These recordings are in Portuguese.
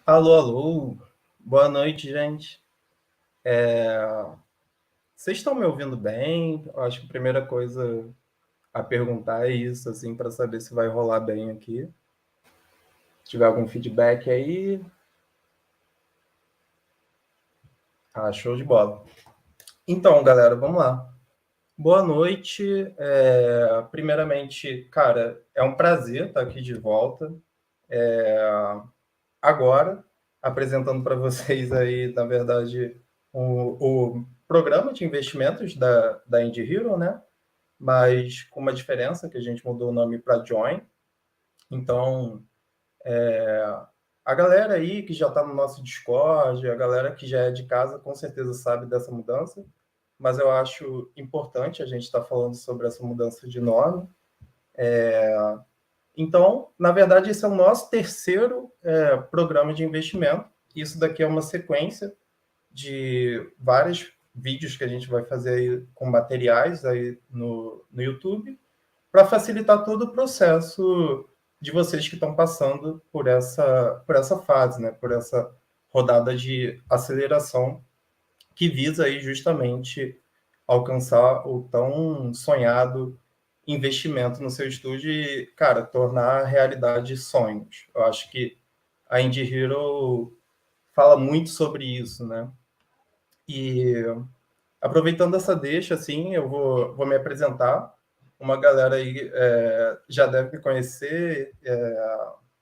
Alô, alô. Boa noite, gente. Vocês estão me ouvindo bem? Eu acho que a primeira coisa a perguntar é isso, assim, para saber se vai rolar bem aqui. Se tiver algum feedback aí, show de bola. Então, galera, vamos lá. Boa noite. Primeiramente, cara, é um prazer estar aqui de volta. Agora, apresentando para vocês aí, na verdade, o programa de investimentos da Indie Hero, né? Mas com uma diferença, que a gente mudou o nome para Join. Então, a galera aí que já está no nosso Discord, a galera que já é de casa, com certeza sabe dessa mudança, mas eu acho importante a gente estar falando sobre essa mudança de nome. Então, na verdade, esse é o nosso terceiro programa de investimento. Isso daqui é uma sequência de vários vídeos que a gente vai fazer aí com materiais aí no YouTube, para facilitar todo o processo de vocês que estão passando por essa fase, né? Por essa rodada de aceleração que visa aí justamente alcançar o tão sonhado investimento no seu estúdio e, cara, tornar realidade sonhos. Eu acho que a Indie Hero fala muito sobre isso, né? E aproveitando essa deixa, assim, eu vou me apresentar. Uma galera aí já deve me conhecer,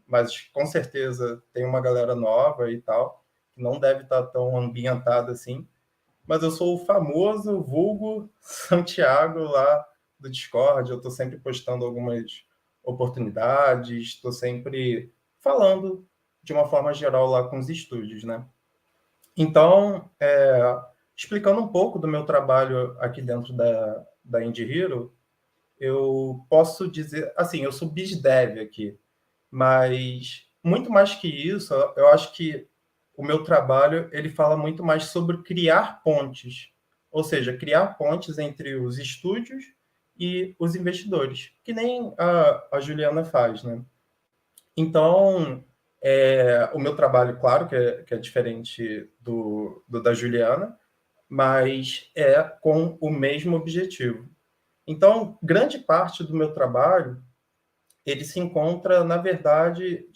mas com certeza tem uma galera nova e tal, que não deve estar tão ambientada assim. Mas eu sou o famoso vulgo Santiago lá do Discord. Eu estou sempre postando algumas oportunidades, estou sempre falando de uma forma geral lá com os estúdios, né? Então, explicando um pouco do meu trabalho aqui dentro da Indie Hero, eu posso dizer, assim, eu sou BizDev aqui, mas muito mais que isso, eu acho que o meu trabalho ele fala muito mais sobre criar pontes, ou seja, criar pontes entre os estúdios e os investidores, que nem a Juliana faz, né? Então, o meu trabalho, claro, que é diferente do da Juliana, mas é com o mesmo objetivo. Então, grande parte do meu trabalho, ele se encontra, na verdade,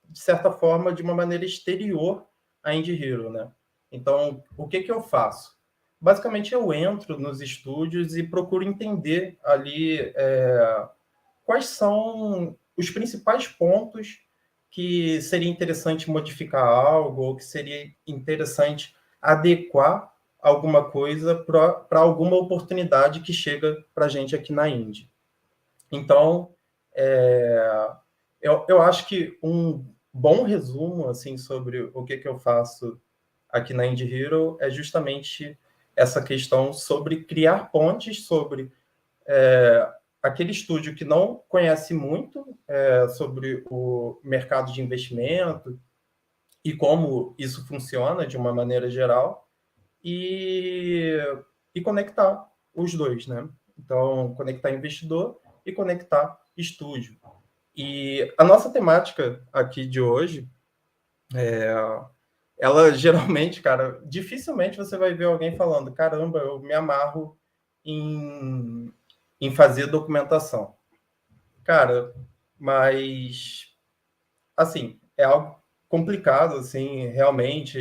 de certa forma, de uma maneira exterior à Indie Hero, né? Então, o que eu faço? Basicamente, eu entro nos estúdios e procuro entender ali quais são os principais pontos que seria interessante modificar algo ou que seria interessante adequar alguma coisa para alguma oportunidade que chega para a gente aqui na Indie. Então, eu acho que um bom resumo assim sobre o que eu faço aqui na Indie Hero é justamente essa questão sobre criar pontes, sobre aquele estúdio que não conhece muito sobre o mercado de investimento e como isso funciona de uma maneira geral e, e conectar os dois, né? Então, conectar investidor e conectar estúdio. E a nossa temática aqui de hoje, ela geralmente, cara, dificilmente você vai ver alguém falando, caramba, eu me amarro em fazer documentação. Cara, mas, assim, é algo complicado, assim, realmente,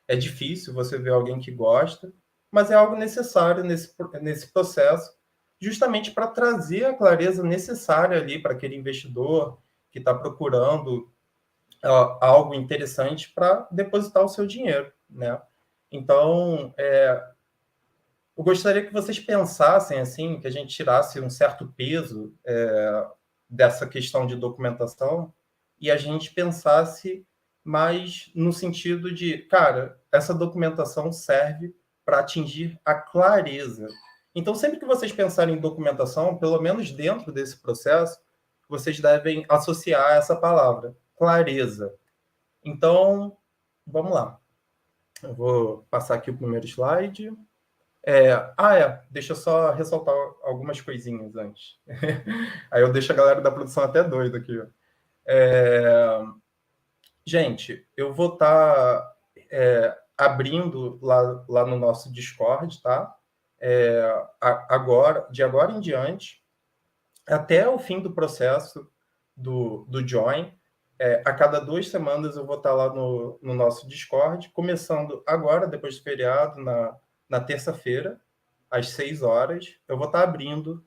é difícil você ver alguém que gosta, mas é algo necessário nesse processo justamente para trazer a clareza necessária ali para aquele investidor que está procurando algo interessante para depositar o seu dinheiro, né? Então, eu gostaria que vocês pensassem assim, que a gente tirasse um certo peso dessa questão de documentação e a gente pensasse mais no sentido de, cara, essa documentação serve para atingir a clareza. Então, sempre que vocês pensarem em documentação, pelo menos dentro desse processo, vocês devem associar essa palavra, clareza. Então, vamos lá. Eu vou passar aqui o primeiro slide. Deixa eu só ressaltar algumas coisinhas antes. Aí eu deixo a galera da produção até doida aqui. Gente, eu vou estar abrindo lá no nosso Discord, tá? De agora em diante, até o fim do processo do Join, a cada 2 semanas eu vou estar lá no nosso Discord, começando agora, depois do feriado, na terça-feira, às 6 horas, eu vou estar abrindo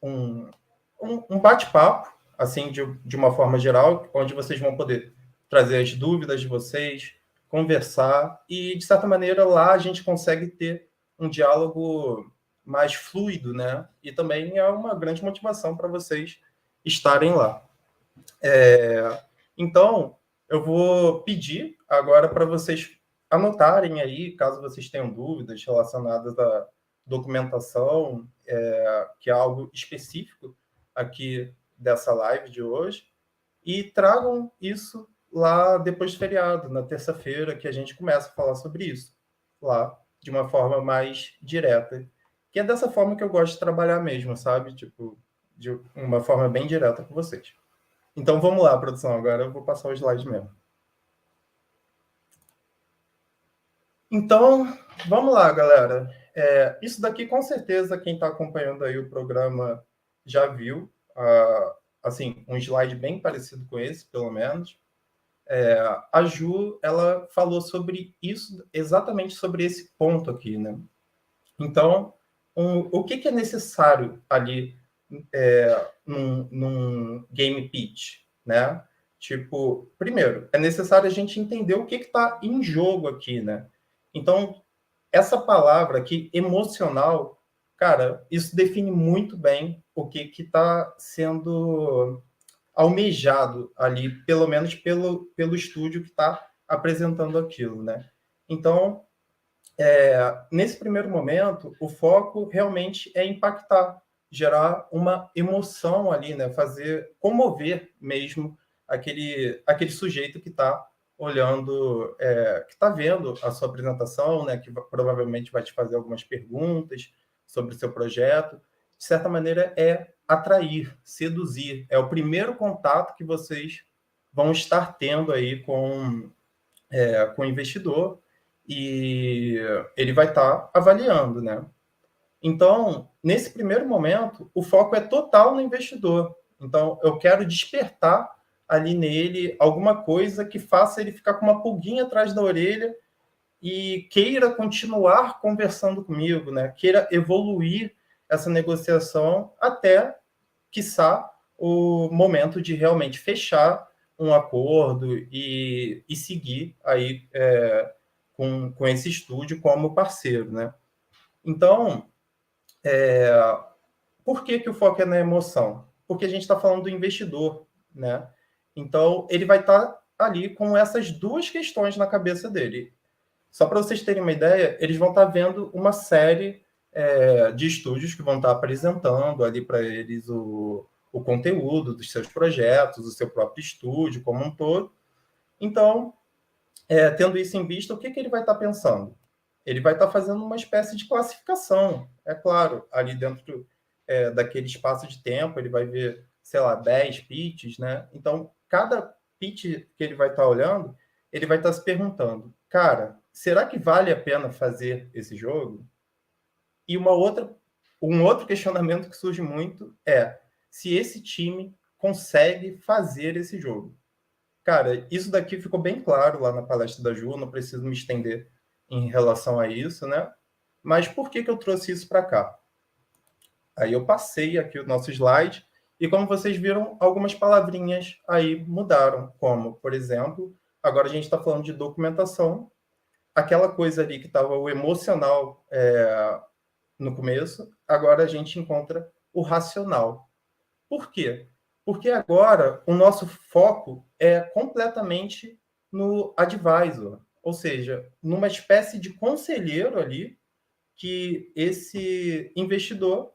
um bate-papo, assim, de uma forma geral, onde vocês vão poder trazer as dúvidas de vocês, conversar, e, de certa maneira, lá a gente consegue ter um diálogo mais fluido, né? E também é uma grande motivação para vocês estarem lá. Então, eu vou pedir agora para vocês anotarem aí, caso vocês tenham dúvidas relacionadas à documentação, que é algo específico aqui dessa live de hoje, e tragam isso lá depois do feriado, na terça-feira, que a gente começa a falar sobre isso, lá, de uma forma mais direta. Que é dessa forma que eu gosto de trabalhar mesmo, sabe? Tipo, de uma forma bem direta com vocês. Então, vamos lá, produção. Agora eu vou passar o slide mesmo. Então, vamos lá, galera. Isso daqui, com certeza, quem está acompanhando aí o programa já viu. Assim, um slide bem parecido com esse, pelo menos. A Ju, ela falou sobre isso, exatamente sobre esse ponto aqui, né? Então, o que é necessário ali num game pitch, né? Tipo, primeiro, é necessário a gente entender o que está em jogo aqui, né? Então, essa palavra aqui, emocional, cara, isso define muito bem o que está sendo almejado ali, pelo menos pelo estúdio que está apresentando aquilo, né? Então, nesse primeiro momento, o foco realmente é impactar, gerar uma emoção ali, né? Comover mesmo aquele sujeito que está olhando, que está vendo a sua apresentação, né? Que provavelmente vai te fazer algumas perguntas sobre o seu projeto. De certa maneira, é atrair, seduzir. É o primeiro contato que vocês vão estar tendo aí com o investidor, e ele vai estar avaliando, né? Então, nesse primeiro momento, o foco é total no investidor. Então, eu quero despertar ali nele alguma coisa que faça ele ficar com uma pulguinha atrás da orelha e queira continuar conversando comigo, né? Queira evoluir essa negociação até, quiçá, o momento de realmente fechar um acordo e seguir aí com esse estúdio como parceiro, né? Então, por que o foco é na emoção? Porque a gente está falando do investidor, né? Então, ele vai estar ali com essas duas questões na cabeça dele. Só para vocês terem uma ideia, eles vão estar vendo uma série de estúdios que vão estar apresentando ali para eles o conteúdo dos seus projetos, o seu próprio estúdio como um todo. Então, tendo isso em vista, o que ele vai estar pensando? Ele vai estar fazendo uma espécie de classificação, é claro, ali dentro daquele espaço de tempo, ele vai ver, sei lá, 10 pitches, né? Então, cada pitch que ele vai estar olhando, ele vai estar se perguntando, cara, será que vale a pena fazer esse jogo? E um outro questionamento que surge muito é se esse time consegue fazer esse jogo. Cara, isso daqui ficou bem claro lá na palestra da Ju, não preciso me estender em relação a isso, né? Mas por que eu trouxe isso para cá? Aí eu passei aqui o nosso slide, e como vocês viram, algumas palavrinhas aí mudaram, como, por exemplo, agora a gente está falando de documentação, aquela coisa ali que estava o emocional no começo, agora a gente encontra o racional. Por quê? Porque agora o nosso foco é completamente no advisor, ou seja, numa espécie de conselheiro ali que esse investidor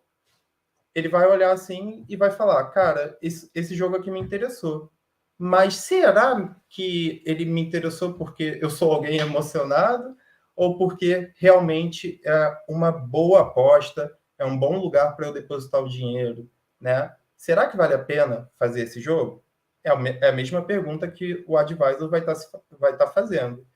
ele vai olhar assim e vai falar, cara, esse jogo aqui me interessou. Mas será que ele me interessou porque eu sou alguém emocionado ou porque realmente é uma boa aposta, é um bom lugar para eu depositar o dinheiro, né? Será que vale a pena fazer esse jogo? É a mesma pergunta que o advisor vai estar fazendo.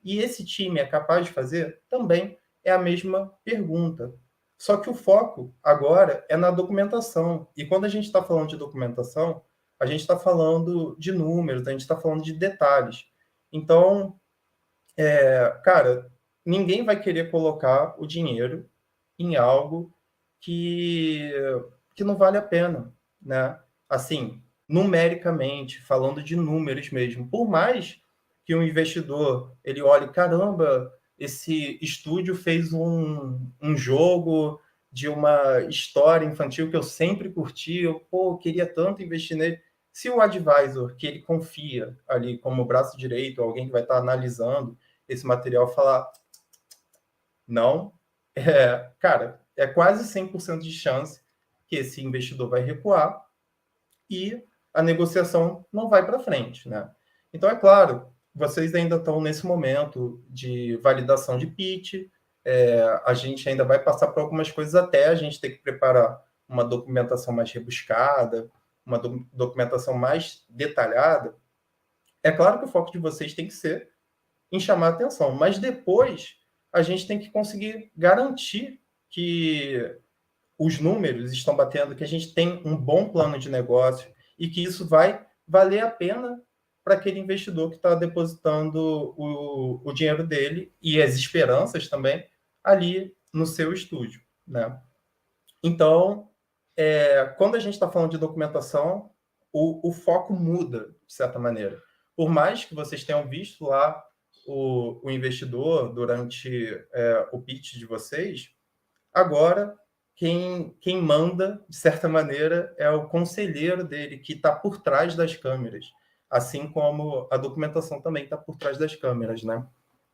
E esse time é capaz de fazer? Também é a mesma pergunta. Só que o foco agora é na documentação. E quando a gente está falando de documentação, a gente está falando de números, a gente está falando de detalhes. Então, cara, ninguém vai querer colocar o dinheiro em algo que, que não vale a pena, né? Assim, numericamente, falando de números mesmo. Por mais que um investidor ele olhe, caramba, esse estúdio fez um jogo de uma história infantil que eu sempre curti, eu queria tanto investir nele. Se o advisor que ele confia ali como braço direito, alguém que vai estar analisando esse material, falar não, cara, é quase 100% de chance que esse investidor vai recuar e a negociação não vai para frente, né? Então, é claro, vocês ainda estão nesse momento de validação de pitch, a gente ainda vai passar por algumas coisas até a gente ter que preparar uma documentação mais rebuscada, uma documentação mais detalhada. É claro que o foco de vocês tem que ser em chamar a atenção, mas depois a gente tem que conseguir garantir que os números estão batendo, que a gente tem um bom plano de negócio e que isso vai valer a pena para aquele investidor que está depositando o dinheiro dele e as esperanças também ali no seu estúdio, né? Então, quando a gente está falando de documentação, o foco muda, de certa maneira. Por mais que vocês tenham visto lá o investidor durante o pitch de vocês, agora quem manda, de certa maneira, é o conselheiro dele, que está por trás das câmeras, assim como a documentação também está por trás das câmeras, né?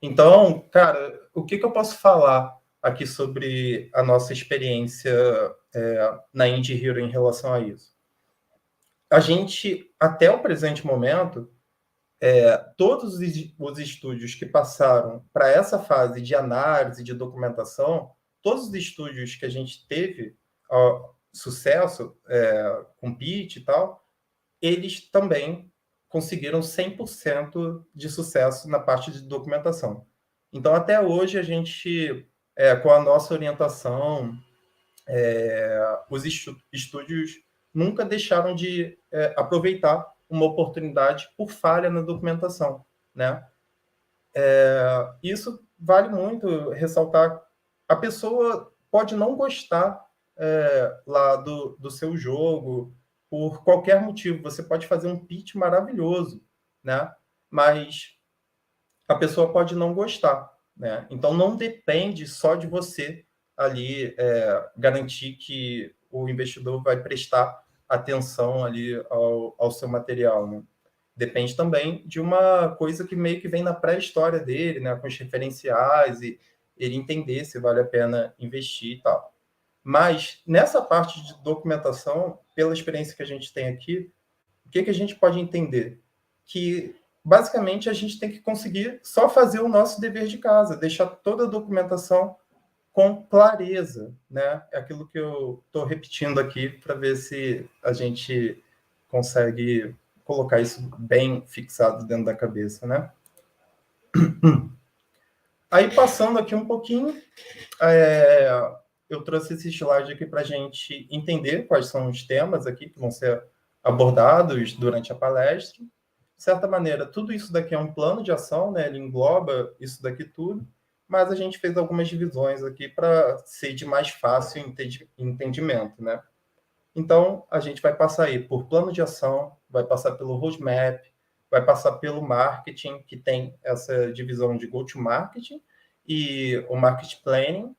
Então, cara, o que eu posso falar aqui sobre a nossa experiência na Indie Hero em relação a isso? A gente, até o presente momento, todos os estúdios que passaram para essa fase de análise, de documentação, todos os estúdios que a gente teve sucesso com pitch e tal, eles também conseguiram 100% de sucesso na parte de documentação. Então, até hoje, a gente, com a nossa orientação, os estúdios nunca deixaram de aproveitar uma oportunidade por falha na documentação, né? Isso vale muito ressaltar. A pessoa pode não gostar lá do seu jogo por qualquer motivo. Você pode fazer um pitch maravilhoso, né? Mas a pessoa pode não gostar, né? Então não depende só de você ali garantir que o investidor vai prestar atenção ali ao seu material, né? Depende também de uma coisa que meio que vem na pré-história dele, né? Com os referenciais e ele entender se vale a pena investir e tal. Mas nessa parte de documentação, pela experiência que a gente tem aqui, o que a gente pode entender? Que basicamente a gente tem que conseguir só fazer o nosso dever de casa, deixar toda a documentação com clareza, né? É aquilo que eu estou repetindo aqui para ver se a gente consegue colocar isso bem fixado dentro da cabeça, né? Aí, passando aqui um pouquinho, eu trouxe esse slide aqui para a gente entender quais são os temas aqui que vão ser abordados durante a palestra. De certa maneira, tudo isso daqui é um plano de ação, né? Ele engloba isso daqui tudo. mas a gente fez algumas divisões aqui para ser de mais fácil entendimento, né? Então, a gente vai passar aí por plano de ação, vai passar pelo roadmap, vai passar pelo marketing, que tem essa divisão de go-to-marketing, e o market planning,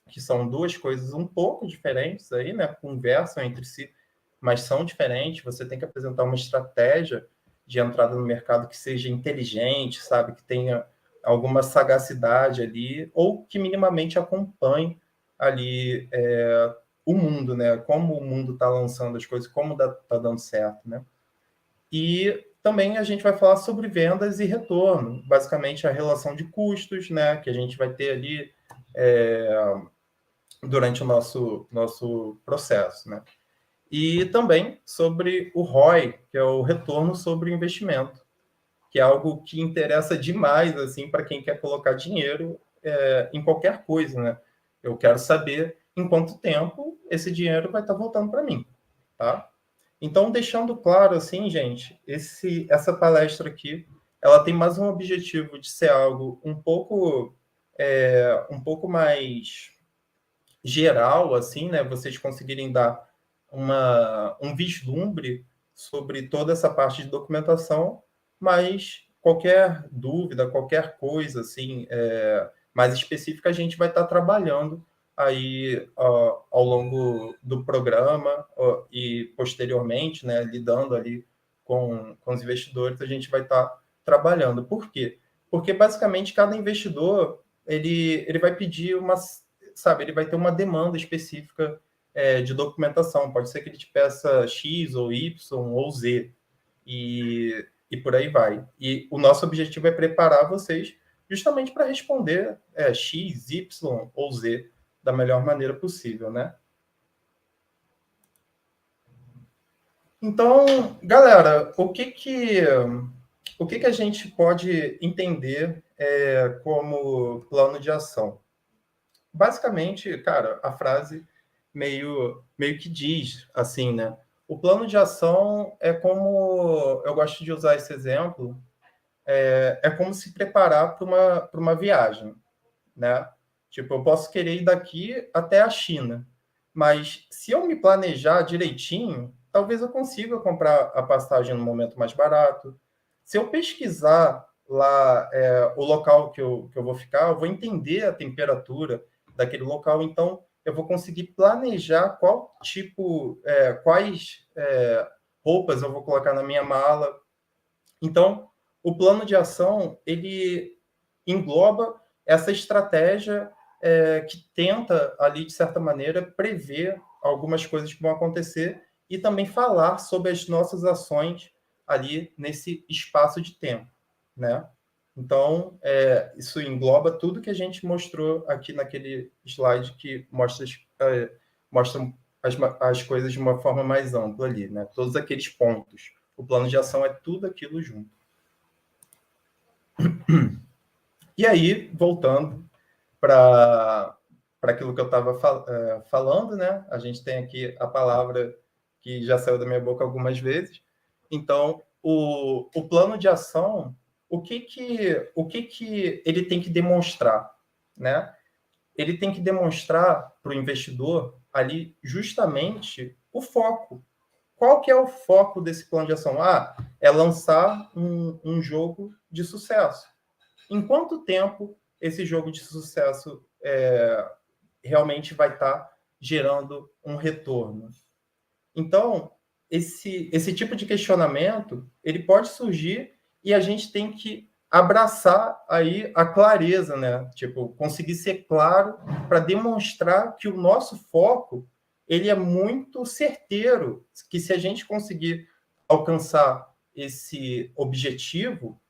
que são duas coisas um pouco diferentes aí, né? Conversam entre si, mas são diferentes. Você tem que apresentar uma estratégia de entrada no mercado que seja inteligente, sabe? Que tenha alguma sagacidade ali, ou que minimamente acompanhe ali o mundo, né? Como o mundo está lançando as coisas, como está dando certo, né? E também a gente vai falar sobre vendas e retorno, basicamente a relação de custos, né? Que a gente vai ter ali durante o nosso processo, né? E também sobre o ROI, que é o retorno sobre o investimento, que é algo que interessa demais assim para quem quer colocar dinheiro em qualquer coisa, né? Eu quero saber em quanto tempo esse dinheiro vai estar voltando para mim, tá? Então, deixando claro assim, gente, essa palestra aqui, ela tem mais um objetivo de ser algo um pouco mais geral, assim, né? Vocês conseguirem dar um vislumbre sobre toda essa parte de documentação, mas qualquer dúvida, qualquer coisa assim mais específica, a gente vai estar trabalhando aí ao longo do programa e posteriormente, né, lidando ali com os investidores, a gente vai estar trabalhando. Por quê? Porque basicamente cada investidor ele vai pedir sabe, ele vai ter uma demanda específica de documentação. Pode ser que ele te peça X ou Y ou Z e por aí vai. E o nosso objetivo é preparar vocês justamente para responder X, Y ou Z da melhor maneira possível, né? Então, galera, o que a gente pode entender como plano de ação? Basicamente, cara, a frase meio que diz assim, né? O plano de ação é como, eu gosto de usar esse exemplo, é como se preparar para uma viagem, né? Tipo, eu posso querer ir daqui até a China, mas se eu me planejar direitinho, talvez eu consiga comprar a passagem no momento mais barato. Se eu pesquisar lá o local que eu vou ficar, eu vou entender a temperatura daquele local, então eu vou conseguir planejar qual tipo, quais roupas eu vou colocar na minha mala. Então, o plano de ação ele engloba essa estratégia que tenta ali de certa maneira prever algumas coisas que vão acontecer e também falar sobre as nossas ações ali nesse espaço de tempo, né? Então, isso engloba tudo que a gente mostrou aqui naquele slide que mostra as coisas de uma forma mais ampla ali, né? Todos aqueles pontos. O plano de ação é tudo aquilo junto. E aí, voltando para aquilo que eu estava falando, né? A gente tem aqui a palavra que já saiu da minha boca algumas vezes. Então, o plano de ação, o que ele tem que demonstrar, né? Ele tem que demonstrar para o investidor ali justamente o foco. Qual que é o foco desse plano de ação? É lançar um jogo de sucesso. Em quanto tempo esse jogo de sucesso realmente vai estar gerando um retorno? Então, esse tipo de questionamento ele pode surgir e a gente tem que abraçar aí a clareza, né? Tipo, conseguir ser claro para demonstrar que o nosso foco ele é muito certeiro, que se a gente conseguir alcançar esse objetivo,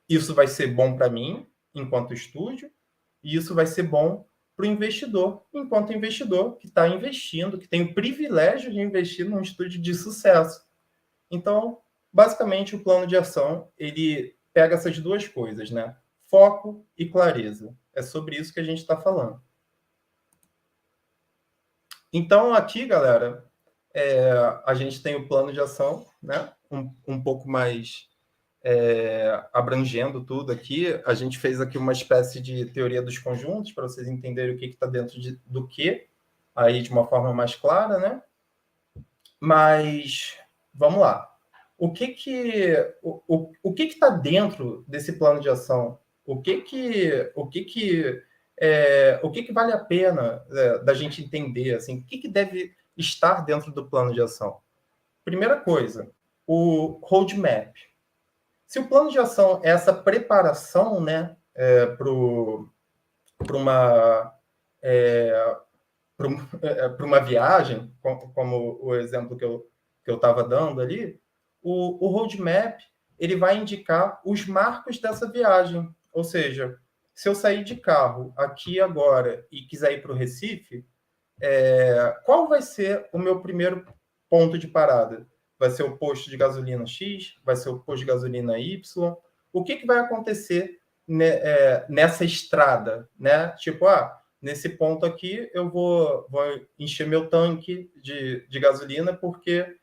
isso vai ser bom para mim, enquanto estúdio, e isso vai ser bom para o investidor, enquanto investidor que está investindo, que tem o privilégio de investir num estúdio de sucesso. Então, basicamente, o plano de ação, ele pega essas duas coisas, né? Foco e clareza. É sobre isso que a gente está falando. Então, aqui, galera, a gente tem o plano de ação, né? Um pouco mais abrangendo tudo aqui. A gente fez aqui uma espécie de teoria dos conjuntos, para vocês entenderem o que está dentro do que, aí de uma forma mais clara, né? Mas, vamos lá. O que está dentro desse plano de ação? O que vale a pena da gente entender? Assim, o que deve estar dentro do plano de ação? Primeira coisa, o roadmap. Se o plano de ação é essa preparação, né, para uma para uma viagem, como o exemplo que eu estava dando ali, o roadmap ele vai indicar os marcos dessa viagem. Ou seja, se eu sair de carro aqui agora e quiser ir para o Recife, qual vai ser o meu primeiro ponto de parada? Vai ser o posto de gasolina X? Vai ser o posto de gasolina Y? O que vai acontecer nessa estrada? Né? Tipo, nesse ponto aqui eu vou encher meu tanque de gasolina porque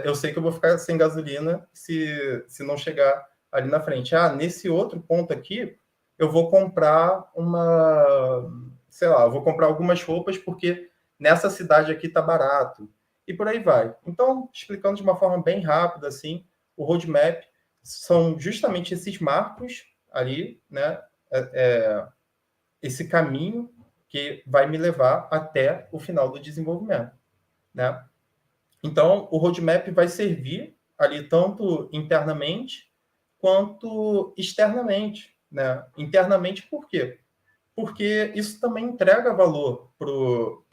eu sei que eu vou ficar sem gasolina se não chegar ali na frente. Nesse outro ponto aqui eu vou comprar eu vou comprar algumas roupas porque nessa cidade aqui tá barato. E por aí vai. Então, explicando de uma forma bem rápida, assim, o roadmap são justamente esses marcos ali, né? Esse caminho que vai me levar até o final do desenvolvimento, né? Então, o roadmap vai servir ali tanto internamente quanto externamente, né? Internamente, por quê? Porque isso também entrega valor pro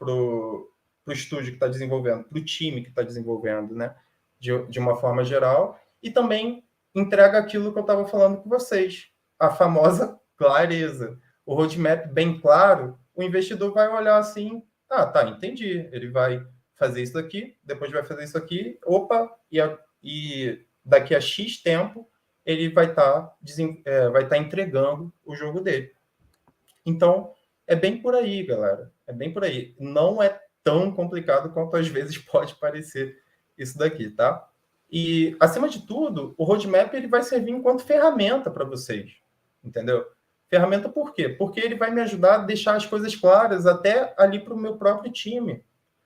estúdio que está desenvolvendo, para o time que está desenvolvendo, né? De uma forma geral, e também entrega aquilo que eu estava falando com vocês, a famosa clareza. O roadmap bem claro, o investidor vai olhar assim, tá, entendi. Ele vai fazer isso aqui, depois vai fazer isso aqui, e daqui a X tempo ele vai estar entregando o jogo dele. Então, é bem por aí, galera. É bem por aí. Não é tão complicado quanto às vezes pode parecer isso daqui, tá? E, acima de tudo, o roadmap ele vai servir enquanto ferramenta para vocês, entendeu? Ferramenta por quê? Porque ele vai me ajudar a deixar as coisas claras até ali para o meu próprio time.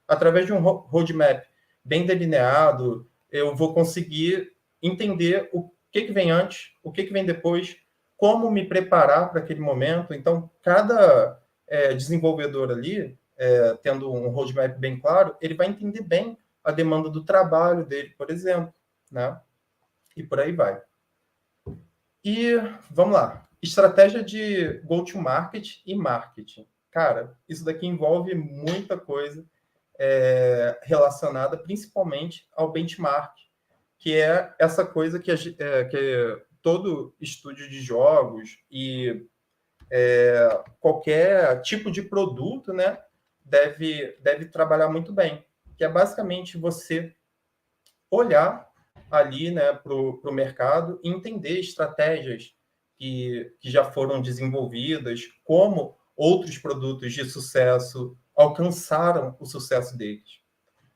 Através de um roadmap bem delineado, eu vou conseguir entender o que vem antes, o que vem depois, como me preparar para aquele momento. Então, cada desenvolvedor ali, tendo um roadmap bem claro, ele vai entender bem a demanda do trabalho dele, por exemplo, né? E por aí vai. E vamos lá. Estratégia de go-to-market e marketing. Cara, isso daqui envolve muita coisa relacionada principalmente ao benchmark, que é essa coisa que todo estúdio de jogos e qualquer tipo de produto, né, deve trabalhar muito bem, que é basicamente você olhar ali, né, para o mercado e entender estratégias que já foram desenvolvidas, como outros produtos de sucesso alcançaram o sucesso deles.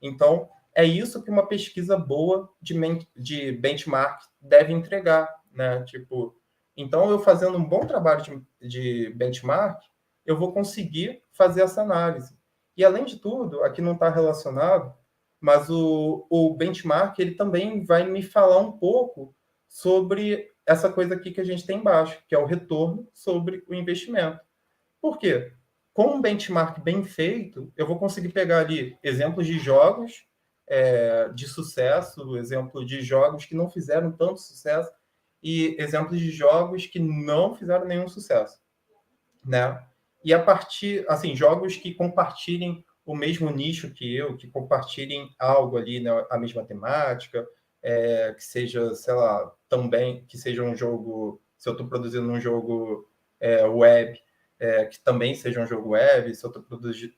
Então, é isso que uma pesquisa boa de benchmark deve entregar, né? Tipo, então, eu fazendo um bom trabalho de benchmark, eu vou conseguir fazer essa análise. E, além de tudo, aqui não está relacionado, mas o benchmark ele também vai me falar um pouco sobre essa coisa aqui que a gente tem embaixo, que é o retorno sobre o investimento. Por quê? Com um benchmark bem feito, eu vou conseguir pegar ali exemplos de jogos de sucesso, exemplo de jogos que não fizeram tanto sucesso e exemplos de jogos que não fizeram nenhum sucesso, né? E a partir, assim, jogos que compartilhem o mesmo nicho que eu, que compartilhem algo ali, né, a mesma temática, que seja, sei lá, também que seja um jogo, se eu estou produzindo um jogo web, que também seja um jogo web, se eu estou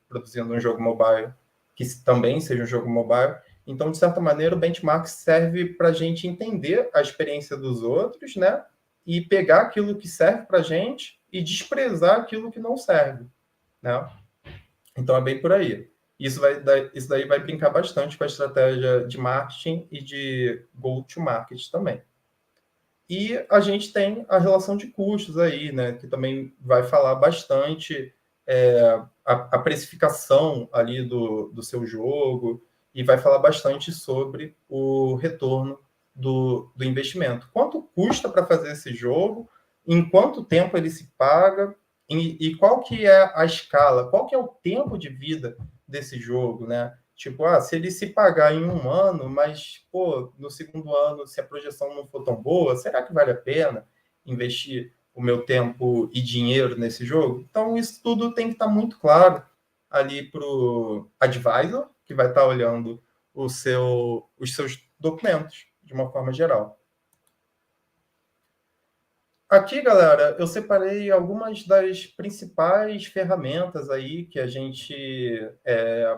produzindo um jogo mobile, que também seja um jogo mobile. Então, de certa maneira, o benchmark serve para a gente entender a experiência dos outros, né? E pegar aquilo que serve para a gente e desprezar aquilo que não serve, né? Então, é bem por aí. Isso daí vai brincar bastante com a estratégia de marketing e de go-to-market também. E a gente tem a relação de custos aí, né, que também vai falar bastante a precificação ali do seu jogo e vai falar bastante sobre o retorno do investimento. Quanto custa para fazer esse jogo, em quanto tempo ele se paga e qual que é a escala, qual que é o tempo de vida desse jogo, né? Tipo, se ele se pagar em um ano, mas, pô, no segundo ano, se a projeção não for tão boa, será que vale a pena investir o meu tempo e dinheiro nesse jogo? Então, isso tudo tem que estar muito claro ali para o advisor, que vai estar olhando os seus documentos, de uma forma geral. Aqui, galera, eu separei algumas das principais ferramentas aí que a gente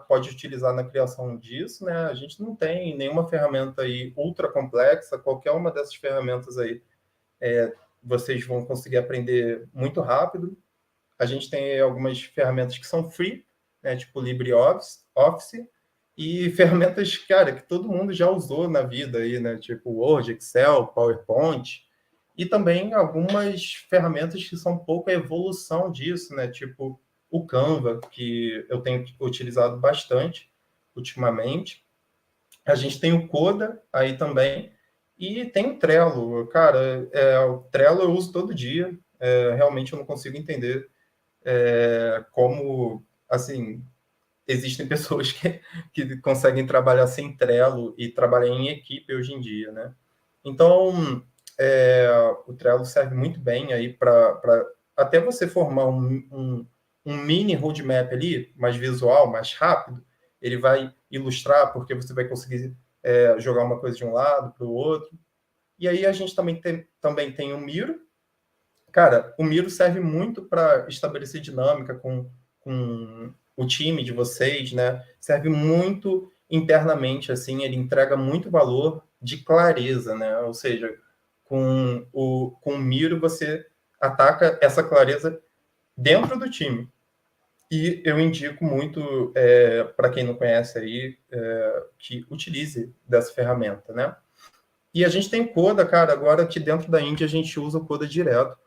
pode utilizar na criação disso, né? A gente não tem nenhuma ferramenta aí ultra complexa, qualquer uma dessas ferramentas aí vocês vão conseguir aprender muito rápido. A gente tem algumas ferramentas que são free, né? Tipo LibreOffice, e ferramentas, cara, que todo mundo já usou na vida aí, né? Tipo Word, Excel, PowerPoint, e também algumas ferramentas que são um pouco a evolução disso, né? Tipo o Canva, que eu tenho utilizado bastante ultimamente. A gente tem o Coda aí também, e tem o Trello. Cara, o Trello eu uso todo dia. Realmente eu não consigo entender como, assim, existem pessoas que conseguem trabalhar sem Trello e trabalhar em equipe hoje em dia, né? Então, o Trello serve muito bem aí para até você formar um mini roadmap ali, mais visual, mais rápido. Ele vai ilustrar, porque você vai conseguir jogar uma coisa de um lado para o outro. E aí a gente também tem o Miro. Cara, o Miro serve muito para estabelecer dinâmica com o time de vocês, né? Serve muito internamente, assim, ele entrega muito valor de clareza, né? Ou seja, com o Miro você ataca essa clareza dentro do time. E eu indico muito, para quem não conhece aí, que utilize dessa ferramenta, né? E a gente tem Coda, cara, agora que dentro da Índia a gente usa o Coda direto.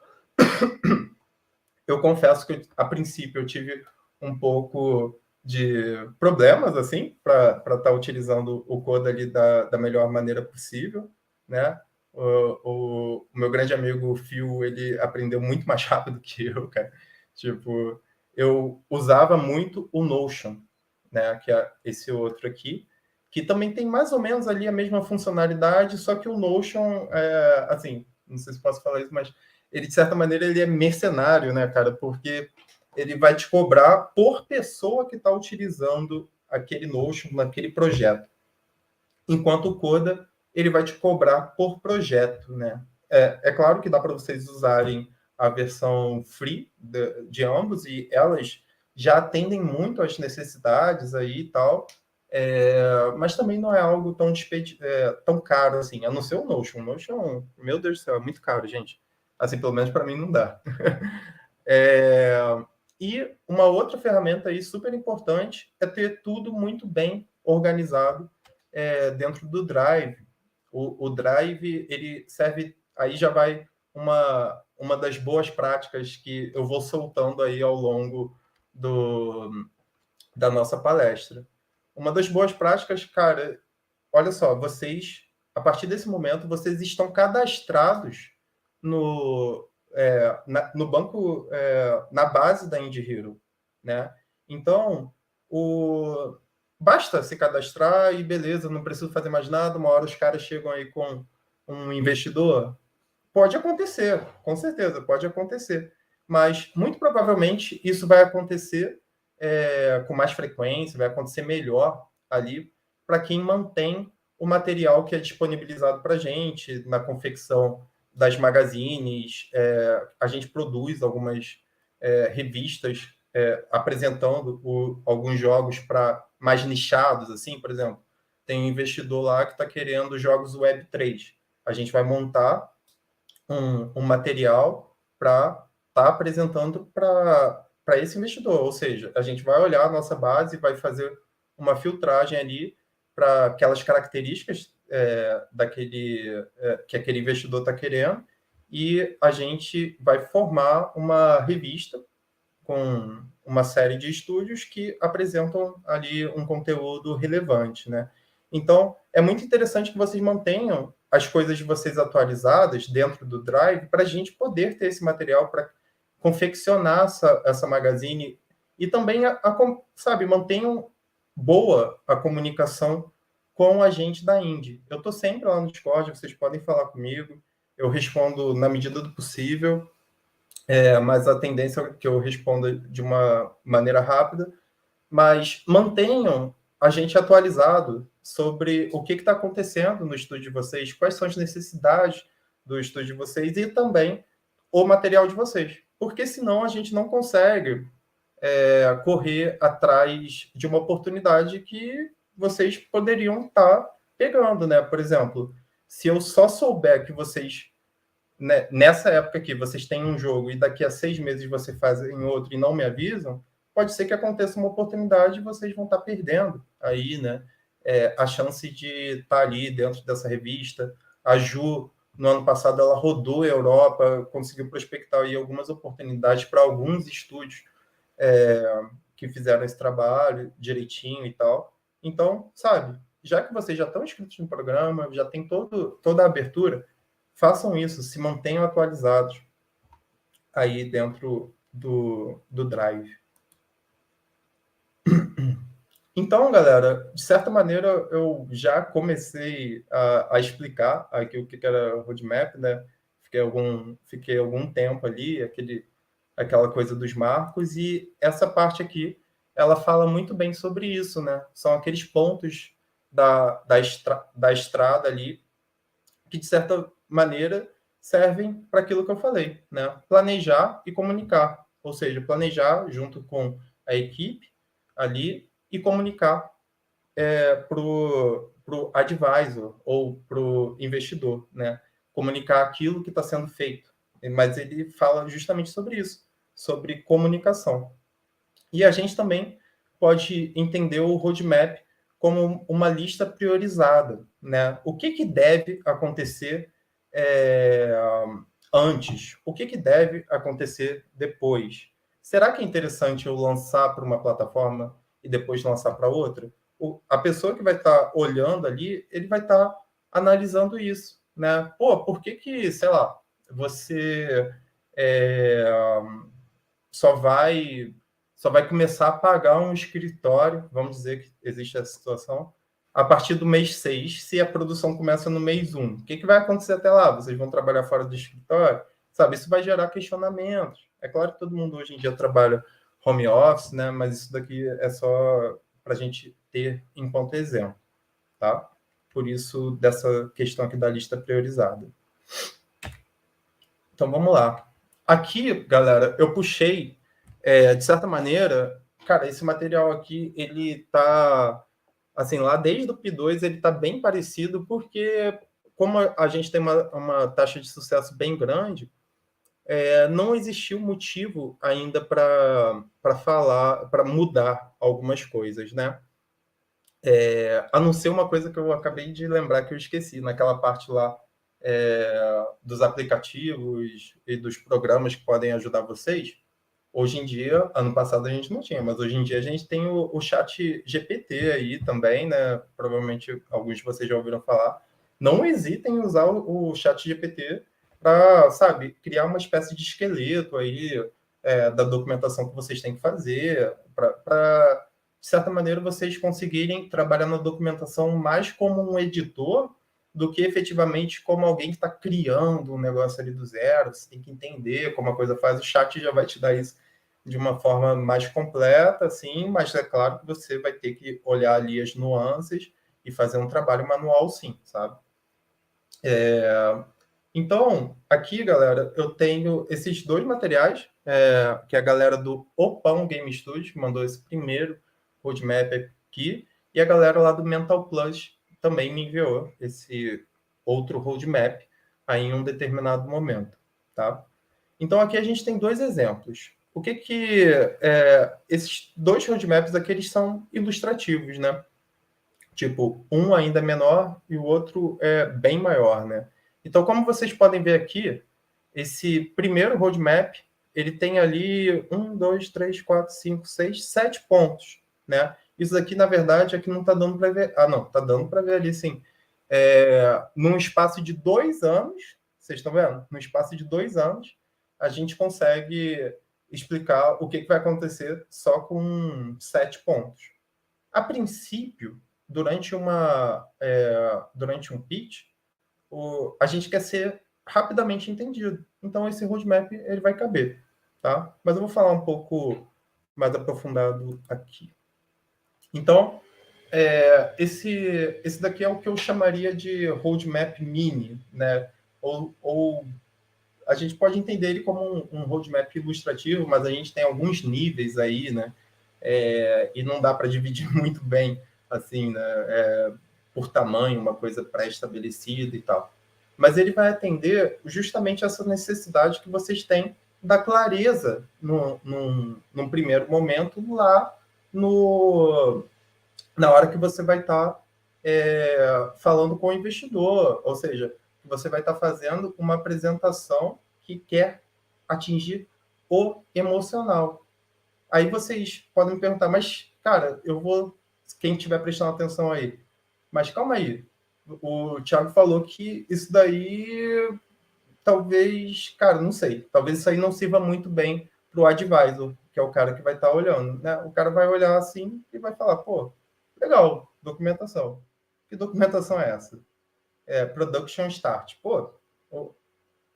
Eu confesso que, a princípio, eu tive um pouco de problemas, assim, para estar utilizando o Coda ali da melhor maneira possível, né? O meu grande amigo Phil, ele aprendeu muito mais rápido que eu, cara. Tipo, eu usava muito o Notion, né? Que é esse outro aqui, que também tem mais ou menos ali a mesma funcionalidade, só que o Notion, assim, não sei se posso falar isso, mas ele, de certa maneira, ele é mercenário, né, cara? Porque ele vai te cobrar por pessoa que está utilizando aquele Notion naquele projeto. Enquanto o Coda, ele vai te cobrar por projeto, né? É claro que dá para vocês usarem a versão free de ambos, e elas já atendem muito às necessidades aí e tal, mas também não é algo tão caro assim, a não ser o Notion. O Notion, meu Deus do céu, é muito caro, gente. Assim, pelo menos para mim não dá. E uma outra ferramenta aí super importante é ter tudo muito bem organizado dentro do Drive. O Drive, ele serve, aí já vai uma das boas práticas que eu vou soltando aí ao longo da nossa palestra. Uma das boas práticas, cara, olha só, vocês, a partir desse momento, vocês estão cadastrados no banco, na base da Indie Hero, né? Então, basta se cadastrar e beleza, não preciso fazer mais nada. Uma hora os caras chegam aí com um investidor. Pode acontecer, com certeza, pode acontecer. Mas, muito provavelmente, isso vai acontecer com mais frequência, vai acontecer melhor ali para quem mantém o material que é disponibilizado para a gente na confecção das magazines. A gente produz algumas revistas apresentando alguns jogos para mais nichados, assim, por exemplo. Tem um investidor lá que está querendo jogos Web3. A gente vai montar um material para estar apresentando para esse investidor. Ou seja, a gente vai olhar a nossa base e vai fazer uma filtragem ali para aquelas características que aquele investidor está querendo, e a gente vai formar uma revista com uma série de estúdios que apresentam ali um conteúdo relevante, né? Então, é muito interessante que vocês mantenham as coisas de vocês atualizadas dentro do Drive para a gente poder ter esse material para confeccionar essa magazine e também, sabe, mantenham boa a comunicação com a gente da Indie. Eu estou sempre lá no Discord, vocês podem falar comigo, eu respondo na medida do possível, mas a tendência é que eu responda de uma maneira rápida, mas mantenham a gente atualizado sobre o que está acontecendo no estúdio de vocês, quais são as necessidades do estúdio de vocês e também o material de vocês, porque senão a gente não consegue correr atrás de uma oportunidade que vocês poderiam estar pegando, né? Por exemplo, se eu só souber que vocês, né, nessa época aqui, vocês têm um jogo e daqui a 6 meses você fazem outro e não me avisam, pode ser que aconteça uma oportunidade e vocês vão estar perdendo aí, né? A chance de estar ali dentro dessa revista. A Ju, no ano passado, ela rodou a Europa, conseguiu prospectar aí algumas oportunidades para alguns estúdios que fizeram esse trabalho direitinho e tal. Então, sabe, já que vocês já estão inscritos no programa, já tem toda a abertura, façam isso, se mantenham atualizados aí dentro do Drive. Então, galera, de certa maneira, eu já comecei a explicar aqui o que era roadmap, né? Fiquei algum tempo ali, aquela coisa dos marcos, e essa parte aqui, ela fala muito bem sobre isso, né? São aqueles pontos da estrada ali que, de certa maneira, servem para aquilo que eu falei, né? Planejar e comunicar, ou seja, planejar junto com a equipe ali e comunicar para o advisor ou para o investidor, né? Comunicar aquilo que está sendo feito. Mas ele fala justamente sobre isso, sobre comunicação. E a gente também pode entender o roadmap como uma lista priorizada, né? O que deve acontecer antes? O que deve acontecer depois? Será que é interessante eu lançar para uma plataforma e depois lançar para outra? A pessoa que vai estar olhando ali, ele vai estar analisando isso, né? Pô, por que, sei lá, você só vai começar a pagar um escritório, vamos dizer que existe essa situação, a partir do mês 6, se a produção começa no mês 1. O que vai acontecer até lá? Vocês vão trabalhar fora do escritório? Sabe, isso vai gerar questionamentos. É claro que todo mundo hoje em dia trabalha home office, né? Mas isso daqui é só para a gente ter enquanto exemplo, tá? Por isso, dessa questão aqui da lista priorizada. Então, vamos lá. Aqui, galera, eu puxei, de certa maneira, cara, esse material aqui, ele tá, assim, lá desde o P2, ele tá bem parecido, porque como a gente tem uma taxa de sucesso bem grande, não existiu motivo ainda para falar, para mudar algumas coisas, né? A não ser uma coisa que eu acabei de lembrar que eu esqueci, naquela parte lá dos aplicativos e dos programas que podem ajudar vocês. Hoje em dia, ano passado a gente não tinha, mas hoje em dia a gente tem o chat GPT aí também, né? Provavelmente alguns de vocês já ouviram falar. Não hesitem em usar o chat GPT para, sabe, criar uma espécie de esqueleto aí da documentação que vocês têm que fazer, para, de certa maneira, vocês conseguirem trabalhar na documentação mais como um editor do que efetivamente como alguém que está criando um negócio ali do zero. Você tem que entender como a coisa faz. O chat já vai te dar isso de uma forma mais completa, assim, mas é claro que você vai ter que olhar ali as nuances e fazer um trabalho manual, sim, sabe? Então, aqui, galera, eu tenho esses dois materiais, que a galera do Opão Game Studios mandou esse primeiro roadmap aqui, e a galera lá do Mental Plus também me enviou esse outro roadmap aí em um determinado momento, tá? Então, aqui a gente tem dois exemplos. O que esses dois roadmaps aqui, eles são ilustrativos, né? Tipo, um ainda é menor e o outro é bem maior, né? Então, como vocês podem ver aqui, esse primeiro roadmap, ele tem ali 7 pontos, né? Isso aqui, na verdade, aqui não está dando para ver. Ah, não, está dando para ver ali, sim. Num espaço de 2 anos, vocês estão vendo? Num espaço de 2 anos, a gente consegue explicar o que vai acontecer só com 7 pontos. A princípio, durante um pitch, a gente quer ser rapidamente entendido. Então, esse roadmap ele vai caber, tá? Mas eu vou falar um pouco mais aprofundado aqui. Então, esse daqui é o que eu chamaria de roadmap mini, né? Ou a gente pode entender ele como um roadmap ilustrativo, mas a gente tem alguns níveis aí, né? E não dá para dividir muito bem, assim, né? Por tamanho, uma coisa pré-estabelecida e tal. Mas ele vai atender justamente essa necessidade que vocês têm da clareza num primeiro momento lá na hora que você vai estar falando com o investidor, ou seja, você vai estar fazendo uma apresentação que quer atingir o emocional. Aí vocês podem me perguntar, mas, cara, quem estiver prestando atenção aí, mas calma aí, o Thiago falou que isso daí talvez, cara, não sei, talvez isso aí não sirva muito bem para o advisor, que é o cara que vai estar olhando, né? O cara vai olhar assim e vai falar, pô, legal, documentação. Que documentação é essa? Production Start. Pô,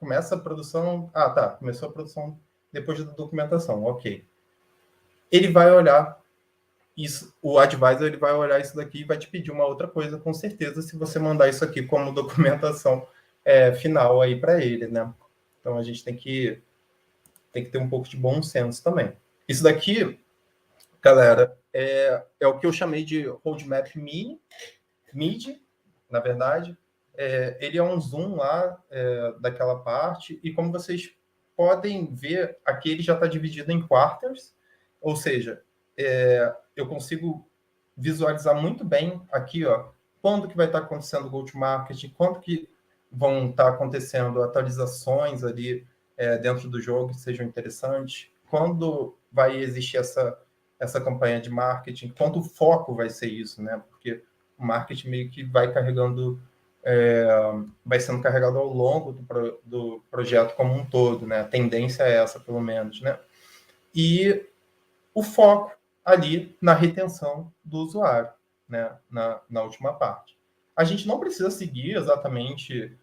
começa a produção... Ah, tá, começou a produção depois da documentação, ok. Ele vai olhar isso, o advisor ele vai olhar isso daqui e vai te pedir uma outra coisa, com certeza, se você mandar isso aqui como documentação final aí para ele, né? Então a gente tem que ter um pouco de bom senso também. Isso daqui, galera, é o que eu chamei de roadmap mid, na verdade. Ele é um zoom lá daquela parte, e como vocês podem ver, aqui ele já está dividido em quarters, ou seja, eu consigo visualizar muito bem aqui, ó, quando que vai estar acontecendo o go-to-market, quando que vão estar acontecendo atualizações ali dentro do jogo que sejam interessantes, quando vai existir essa campanha de marketing, quanto foco vai ser isso, né? Porque o marketing meio que vai carregando, vai sendo carregado ao longo do projeto como um todo, né? A tendência é essa, pelo menos, né? E o foco ali na retenção do usuário, né? Na última parte. A gente não precisa seguir exatamente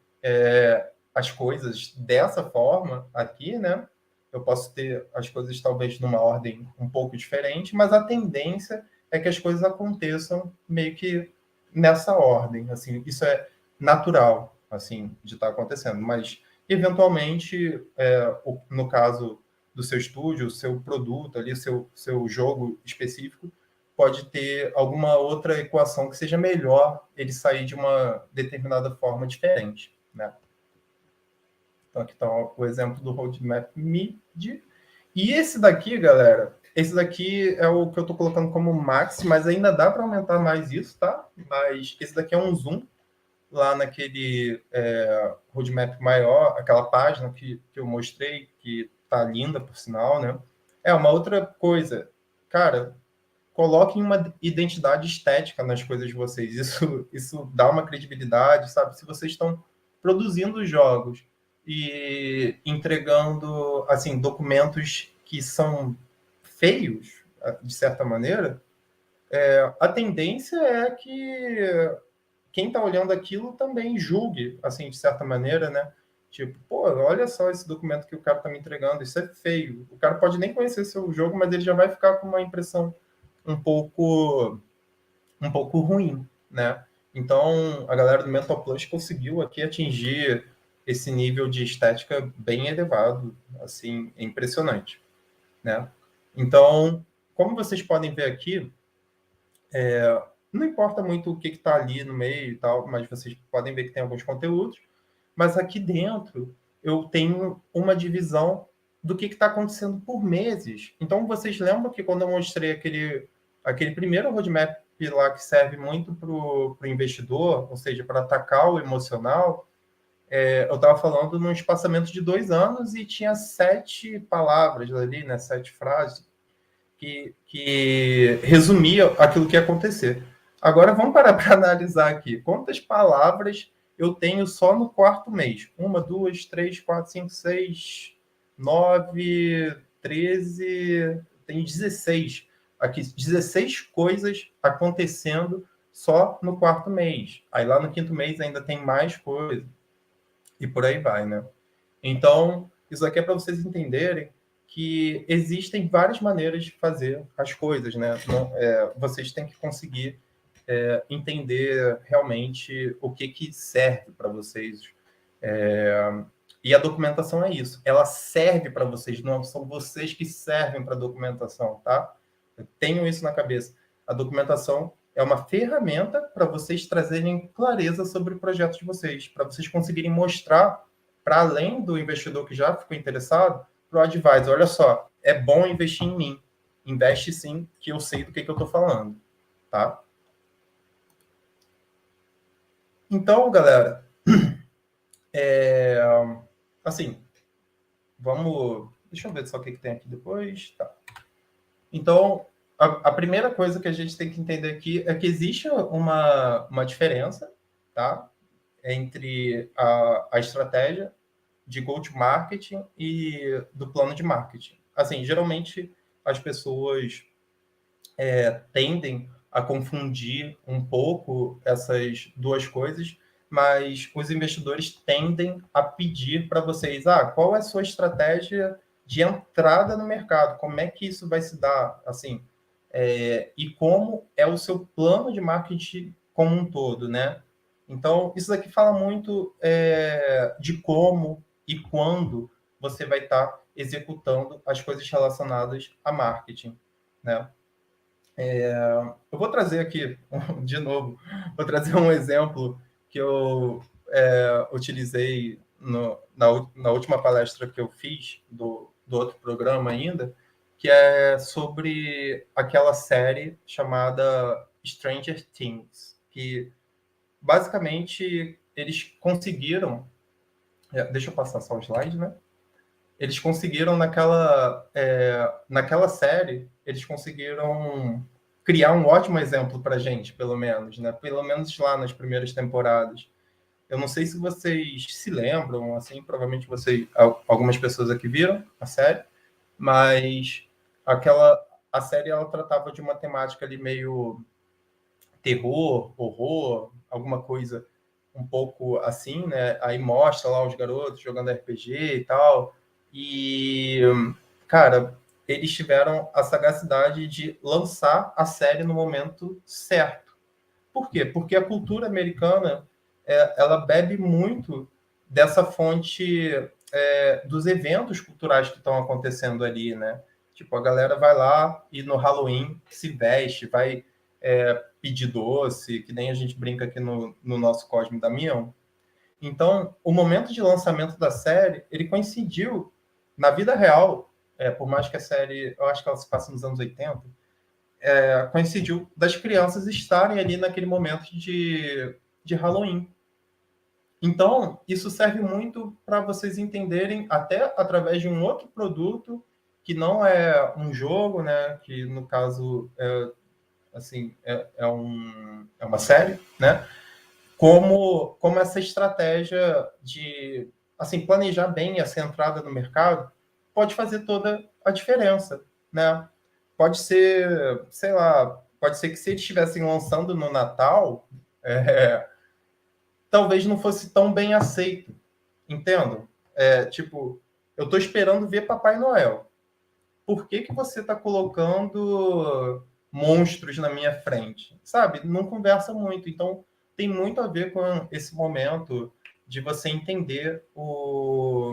as coisas dessa forma aqui, né? Eu posso ter as coisas talvez numa ordem um pouco diferente, mas a tendência é que as coisas aconteçam meio que nessa ordem, assim, isso é natural, assim, de estar acontecendo, mas eventualmente, no caso do seu estúdio, seu produto ali, seu jogo específico, pode ter alguma outra equação que seja melhor ele sair de uma determinada forma diferente, né? Então, aqui está o exemplo do roadmap mid. E esse daqui, galera, esse daqui é o que eu estou colocando como max, mas ainda dá para aumentar mais isso, tá? Mas esse daqui é um zoom lá naquele roadmap maior, aquela página que eu mostrei, que tá linda, por sinal, né? Uma outra coisa, cara, coloquem uma identidade estética nas coisas de vocês. Isso dá uma credibilidade, sabe? Se vocês estão produzindo jogos e entregando, assim, documentos que são feios, de certa maneira, a tendência é que quem está olhando aquilo também julgue, assim, de certa maneira, né? Tipo, pô, olha só esse documento que o cara está me entregando, isso é feio. O cara pode nem conhecer seu jogo, mas ele já vai ficar com uma impressão um pouco ruim, né? Então, a galera do Mental Plus conseguiu aqui atingir esse nível de estética bem elevado, assim, é impressionante, né? Então, como vocês podem ver aqui, não importa muito o que está ali no meio e tal, mas vocês podem ver que tem alguns conteúdos, mas aqui dentro eu tenho uma divisão do que está acontecendo por meses. Então, vocês lembram que quando eu mostrei aquele primeiro roadmap pilar que serve muito para o investidor, ou seja, para atacar o emocional. Eu estava falando num espaçamento de 2 anos e tinha 7 palavras ali, né, 7 frases, que resumia aquilo que ia acontecer. Agora vamos parar para analisar aqui. Quantas palavras eu tenho só no quarto mês? 1, 2, 3, 4, 5, 6, 9, 13, tem 16. Aqui, 16 coisas acontecendo só no quarto mês. Aí lá no quinto mês ainda tem mais coisa. E por aí vai, né? Então, isso aqui é para vocês entenderem que existem várias maneiras de fazer as coisas, né? Não, vocês têm que conseguir entender realmente o que serve para vocês. E a documentação é isso. Ela serve para vocês, não são vocês que servem para a documentação, tá? Tenham isso na cabeça. A documentação é uma ferramenta para vocês trazerem clareza sobre o projeto de vocês, para vocês conseguirem mostrar, para além do investidor que já ficou interessado, para o advisor, olha só, é bom investir em mim. Investe sim, que eu sei do que eu estou falando, tá? Então, galera, assim, vamos... Deixa eu ver só o que tem aqui depois. Tá. Então, a primeira coisa que a gente tem que entender aqui é que existe uma diferença, tá? Entre a estratégia de go-to-marketing e do plano de marketing. Assim, geralmente as pessoas tendem a confundir um pouco essas duas coisas, mas os investidores tendem a pedir para vocês, qual é a sua estratégia de entrada no mercado? Como é que isso vai se dar? Assim, e como é o seu plano de marketing como um todo, né? Então, isso daqui fala muito de como e quando você vai estar executando as coisas relacionadas a marketing, né? Eu vou trazer aqui, de novo, vou trazer um exemplo que eu utilizei na última palestra que eu fiz do outro programa ainda, que é sobre aquela série chamada Stranger Things, que basicamente eles conseguiram... Deixa eu passar só o slide, né? Eles conseguiram naquela série, eles conseguiram criar um ótimo exemplo para a gente, pelo menos, né? Pelo menos lá nas primeiras temporadas. Eu não sei se vocês se lembram, assim, provavelmente algumas pessoas aqui viram a série, mas a série ela tratava de uma temática ali meio terror, horror, alguma coisa um pouco assim, né? Aí mostra lá os garotos jogando RPG e tal. E, cara, eles tiveram a sagacidade de lançar a série no momento certo. Por quê? Porque a cultura americana ela bebe muito dessa fonte dos eventos culturais que estão acontecendo ali, né? Tipo, a galera vai lá e no Halloween se veste, vai pedir doce, que nem a gente brinca aqui no nosso Cosme Damião. Então, o momento de lançamento da série, ele coincidiu na vida real, por mais que a série, eu acho que ela se passa nos anos 80, coincidiu das crianças estarem ali naquele momento de Halloween. Então, isso serve muito para vocês entenderem, até através de um outro produto, que não é um jogo, né? Que, no caso, é uma série, né? Como essa estratégia de assim, planejar bem essa entrada no mercado pode fazer toda a diferença, né? Pode ser, sei lá, pode ser que se eles estivessem lançando no Natal, talvez não fosse tão bem aceito, entendo? Tipo, eu estou esperando ver Papai Noel. Por que você está colocando monstros na minha frente? Sabe? Não conversa muito. Então, tem muito a ver com esse momento de você entender o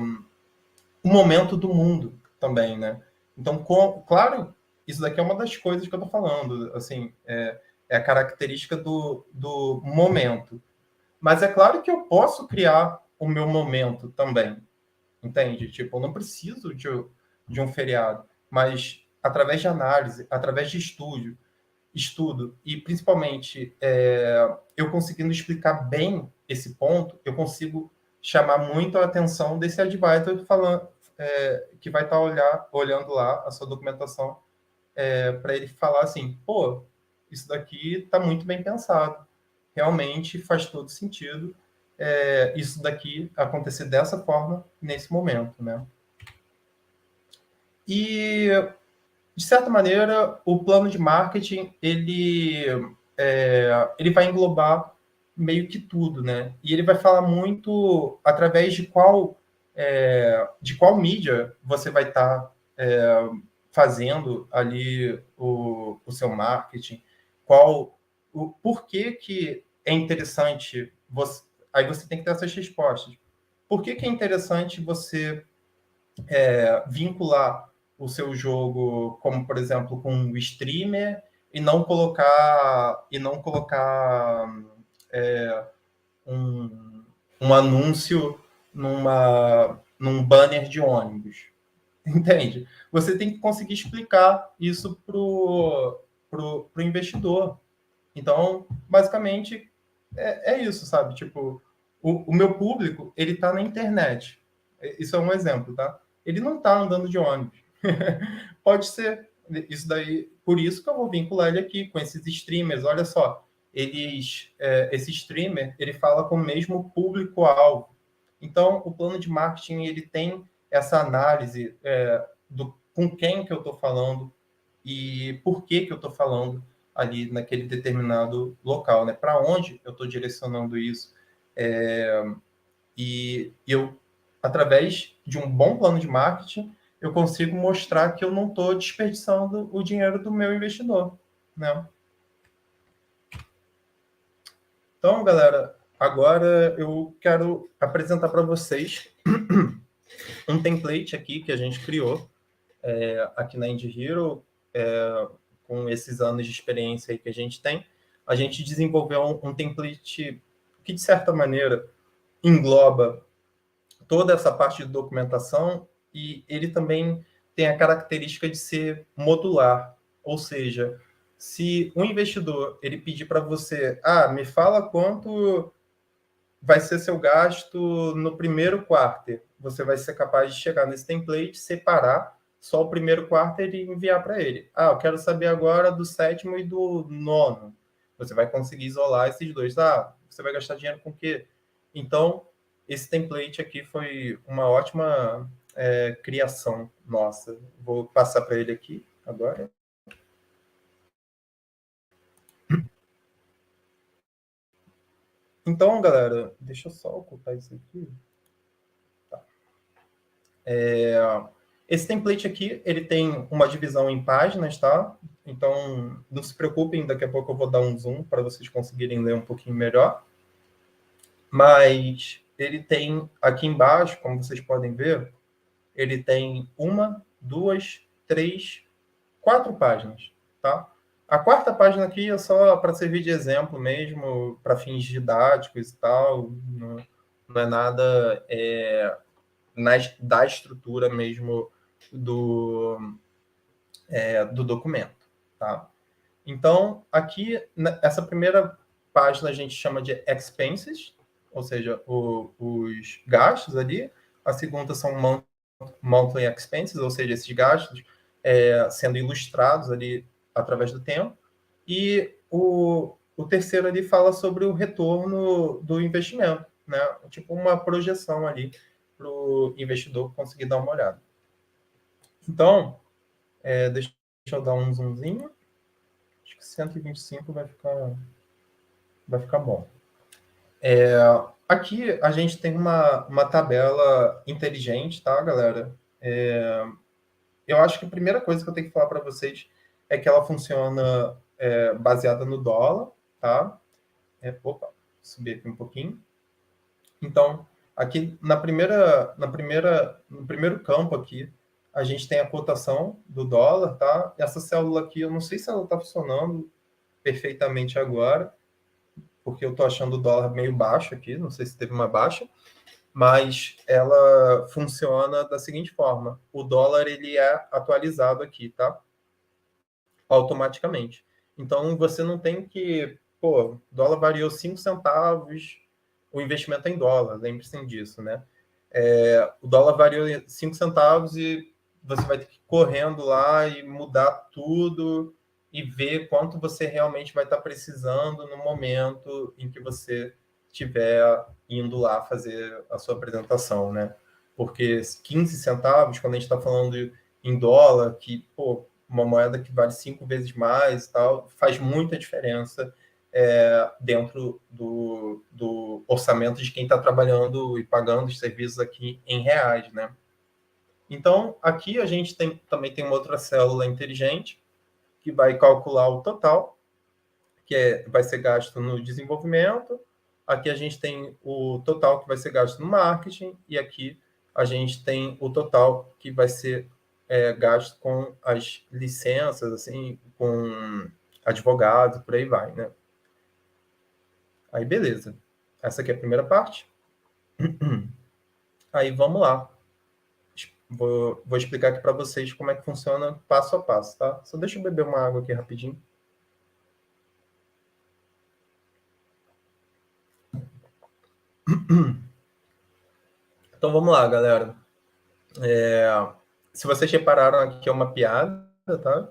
momento do mundo também, né? Então, claro, isso daqui é uma das coisas que eu estou falando. Assim, é a característica do momento. Mas é claro que eu posso criar o meu momento também, entende? Tipo, eu não preciso de um feriado, mas através de análise, através de estudo, estudo, e principalmente eu conseguindo explicar bem esse ponto, eu consigo chamar muito a atenção desse advisor falando, que vai estar olhando lá a sua documentação, para ele falar assim, pô, isso daqui está muito bem pensado, realmente faz todo sentido isso daqui acontecer dessa forma nesse momento, né? E, de certa maneira, o plano de marketing, ele vai englobar meio que tudo, né? E ele vai falar muito através de qual mídia você vai estar fazendo ali o seu marketing, por que é interessante você... Aí você tem que ter essas respostas. Por que é interessante você vincular o seu jogo, como por exemplo com um streamer, e não colocar um anúncio num banner de ônibus? Entende? Você tem que conseguir explicar isso pro investidor. Então, basicamente, é isso, sabe? Tipo, o meu público, ele tá na internet. Isso é um exemplo, tá? Ele não tá andando de ônibus. Pode ser isso daí, por isso que eu vou vincular ele aqui com esses streamers. Olha só, esse streamer, ele fala com o mesmo público-alvo. Então, o plano de marketing, ele tem essa análise com quem que eu estou falando e por que eu estou falando ali naquele determinado local, né? Para onde eu estou direcionando isso. E eu, através de um bom plano de marketing, eu consigo mostrar que eu não estou desperdiçando o dinheiro do meu investidor, né? Então, galera, agora eu quero apresentar para vocês um template aqui que a gente criou aqui na Indie Hero, com esses anos de experiência aí que a gente tem. A gente desenvolveu um template que, de certa maneira, engloba toda essa parte de documentação, e ele também tem a característica de ser modular, ou seja, se um investidor ele pedir para você, me fala quanto vai ser seu gasto no primeiro quarto, você vai ser capaz de chegar nesse template, separar só o primeiro quarto e enviar para ele. Eu quero saber agora do sétimo e do nono. Você vai conseguir isolar esses dois. Você vai gastar dinheiro com o quê? Então, esse template aqui foi uma ótima criação nossa. Vou passar para ele aqui agora. Então, galera, deixa eu só ocultar isso aqui. Tá. Esse template aqui, ele tem uma divisão em páginas, tá? Então, não se preocupem, daqui a pouco eu vou dar um zoom para vocês conseguirem ler um pouquinho melhor. Mas ele tem aqui embaixo, como vocês podem ver, ele tem 1, 2, 3, 4 páginas, tá? A quarta página aqui é só para servir de exemplo mesmo, para fins didáticos e tal, não é nada da estrutura mesmo do documento, tá? Então, aqui, essa primeira página a gente chama de expenses, ou seja, os gastos ali. A segunda são monthly expenses, ou seja, esses gastos sendo ilustrados ali através do tempo. E o terceiro ali fala sobre o retorno do investimento, né? Tipo uma projeção ali para o investidor conseguir dar uma olhada. Então, deixa eu dar um zoomzinho. Acho que 125 vai ficar bom. Aqui a gente tem uma tabela inteligente, tá, galera? Eu acho que a primeira coisa que eu tenho que falar para vocês é que ela funciona baseada no dólar, tá? Opa, subir aqui um pouquinho. Então, aqui no primeiro campo aqui, a gente tem a cotação do dólar, tá? Essa célula aqui, eu não sei se ela está funcionando perfeitamente agora, porque eu estou achando o dólar meio baixo aqui, não sei se teve uma baixa, mas ela funciona da seguinte forma: o dólar ele é atualizado aqui, tá? Automaticamente. Então, você não tem que... Pô, o dólar variou 5 centavos, o investimento é em dólar, lembre-se disso, né? O dólar variou 5 centavos e você vai ter que ir correndo lá e mudar tudo e ver quanto você realmente vai estar precisando no momento em que você estiver indo lá fazer a sua apresentação, né? Porque 15 centavos, quando a gente está falando em dólar, que, pô, uma moeda que vale 5 vezes mais e tal, faz muita diferença dentro do orçamento de quem está trabalhando e pagando os serviços aqui em reais, né? Então, aqui a gente também tem uma outra célula inteligente que vai calcular o total, que vai ser gasto no desenvolvimento. Aqui a gente tem o total que vai ser gasto no marketing e aqui a gente tem o total que vai ser gasto com as licenças, assim, com advogados, por aí vai, né? Aí, beleza. Essa aqui é a primeira parte. Aí, vamos lá. Vou explicar aqui para vocês como é que funciona passo a passo, tá? Só deixa eu beber uma água aqui rapidinho. Então, vamos lá, galera. Se vocês repararam, aqui é uma piada, tá?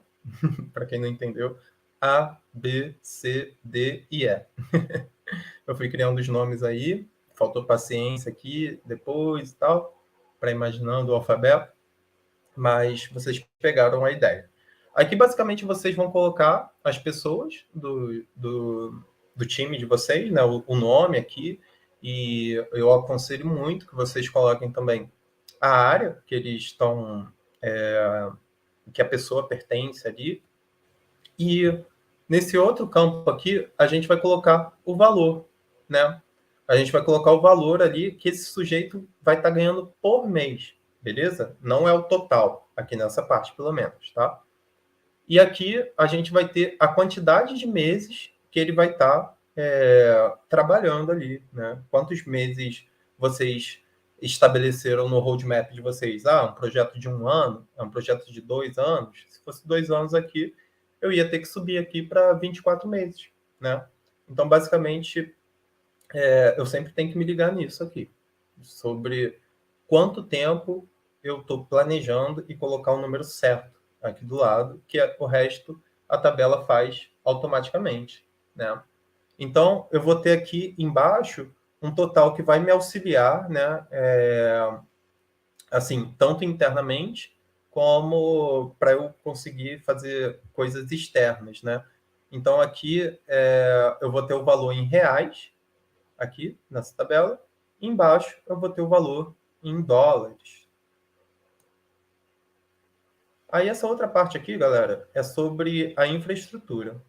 Para quem não entendeu. A, B, C, D e E. Eu fui criando os nomes aí, faltou paciência aqui depois e tal, para imaginando o alfabeto, mas vocês pegaram a ideia. Aqui, basicamente, vocês vão colocar as pessoas do time de vocês, né? O nome aqui, e eu aconselho muito que vocês coloquem também a área que eles estão, que a pessoa pertence ali, e nesse outro campo aqui, a gente vai colocar o valor, né? A gente vai colocar o valor ali que esse sujeito vai estar ganhando por mês, beleza? Não é o total, aqui nessa parte, pelo menos, tá? E aqui a gente vai ter a quantidade de meses que ele vai estar trabalhando ali, né? Quantos meses vocês estabeleceram no roadmap de vocês? Um projeto de 1 ano? É um projeto de 2 anos? Se fosse 2 anos aqui, eu ia ter que subir aqui para 24 meses, né? Então, basicamente, eu sempre tenho que me ligar nisso aqui, sobre quanto tempo eu estou planejando e colocar o número certo aqui do lado, que o resto a tabela faz automaticamente, né? Então, eu vou ter aqui embaixo um total que vai me auxiliar, né? Assim, tanto internamente como para eu conseguir fazer coisas externas, né? Então, aqui eu vou ter o valor em reais, aqui nessa tabela. Embaixo, eu vou ter o valor em dólares. Aí, essa outra parte aqui, galera, é sobre a infraestrutura,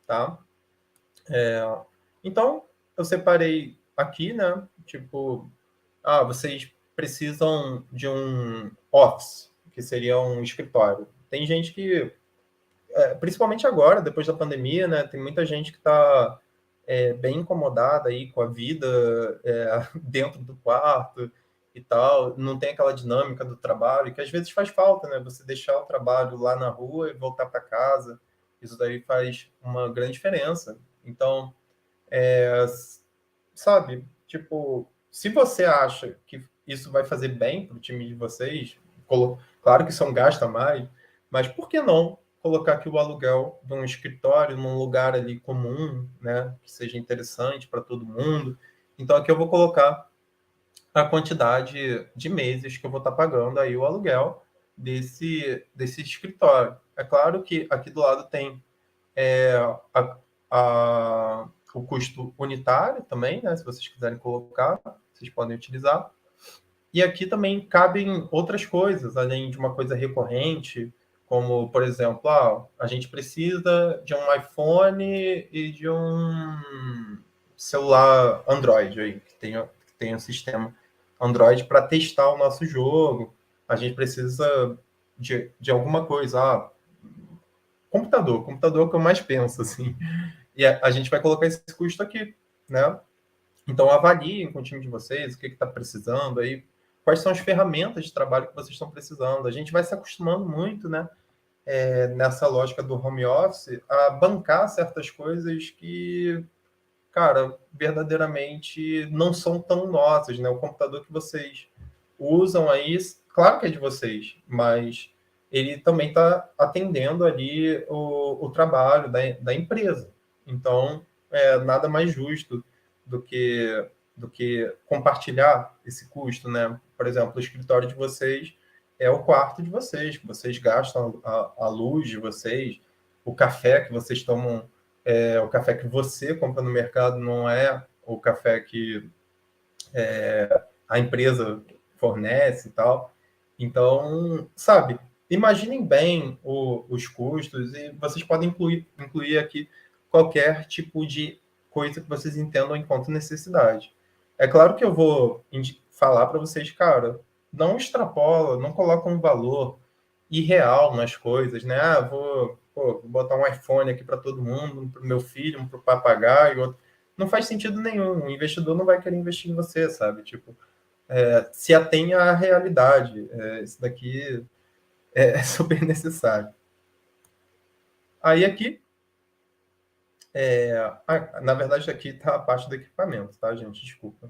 tá? Então, eu separei aqui, né? Tipo, vocês precisam de um office, que seria um escritório. Tem gente que, principalmente agora, depois da pandemia, né? Tem muita gente que está bem incomodada aí com a vida dentro do quarto e tal, não tem aquela dinâmica do trabalho, que às vezes faz falta, né? Você deixar o trabalho lá na rua e voltar para casa, isso daí faz uma grande diferença. Então, sabe, tipo, se você acha que isso vai fazer bem para o time de vocês, claro que isso é um gasto a mais, mas por que não colocar aqui o aluguel de um escritório num lugar ali comum, né, que seja interessante para todo mundo? Então aqui eu vou colocar a quantidade de meses que eu vou estar pagando aí o aluguel desse escritório. É claro que aqui do lado tem a, o custo unitário também, né? Se vocês quiserem colocar, vocês podem utilizar. E aqui também cabem outras coisas, além de uma coisa recorrente, como, por exemplo, a gente precisa de um iPhone e de um celular Android aí, que tenha um sistema Android para testar o nosso jogo. A gente precisa de alguma coisa. Computador é o que eu mais penso, assim. E a gente vai colocar esse custo aqui, né? Então, avaliem com o time de vocês o que está precisando aí, quais são as ferramentas de trabalho que vocês estão precisando. A gente vai se acostumando muito, né? nessa lógica do home office, a bancar certas coisas que, cara, verdadeiramente não são tão nossas, né? O computador que vocês usam aí, claro que é de vocês, mas ele também está atendendo ali o trabalho da empresa. Então, nada mais justo do que, do que compartilhar esse custo, né? Por exemplo, o escritório de vocês é o quarto de vocês, que vocês gastam a luz de vocês, o café que vocês tomam, o café que você compra no mercado não é o café que a empresa fornece e tal. Então, sabe, imaginem bem os custos e vocês podem incluir aqui qualquer tipo de coisa que vocês entendam enquanto necessidade. É claro que eu vou falar para vocês, cara, não extrapola, não coloca um valor irreal nas coisas, né? Ah, vou botar um iPhone aqui para todo mundo, um para o meu filho, um para o papagaio, outro. Não faz sentido nenhum. O investidor não vai querer investir em você, sabe? Tipo, se atenha à realidade. Isso daqui é super necessário. Aí aqui, na verdade, aqui está a parte do equipamento, tá, gente? Desculpa.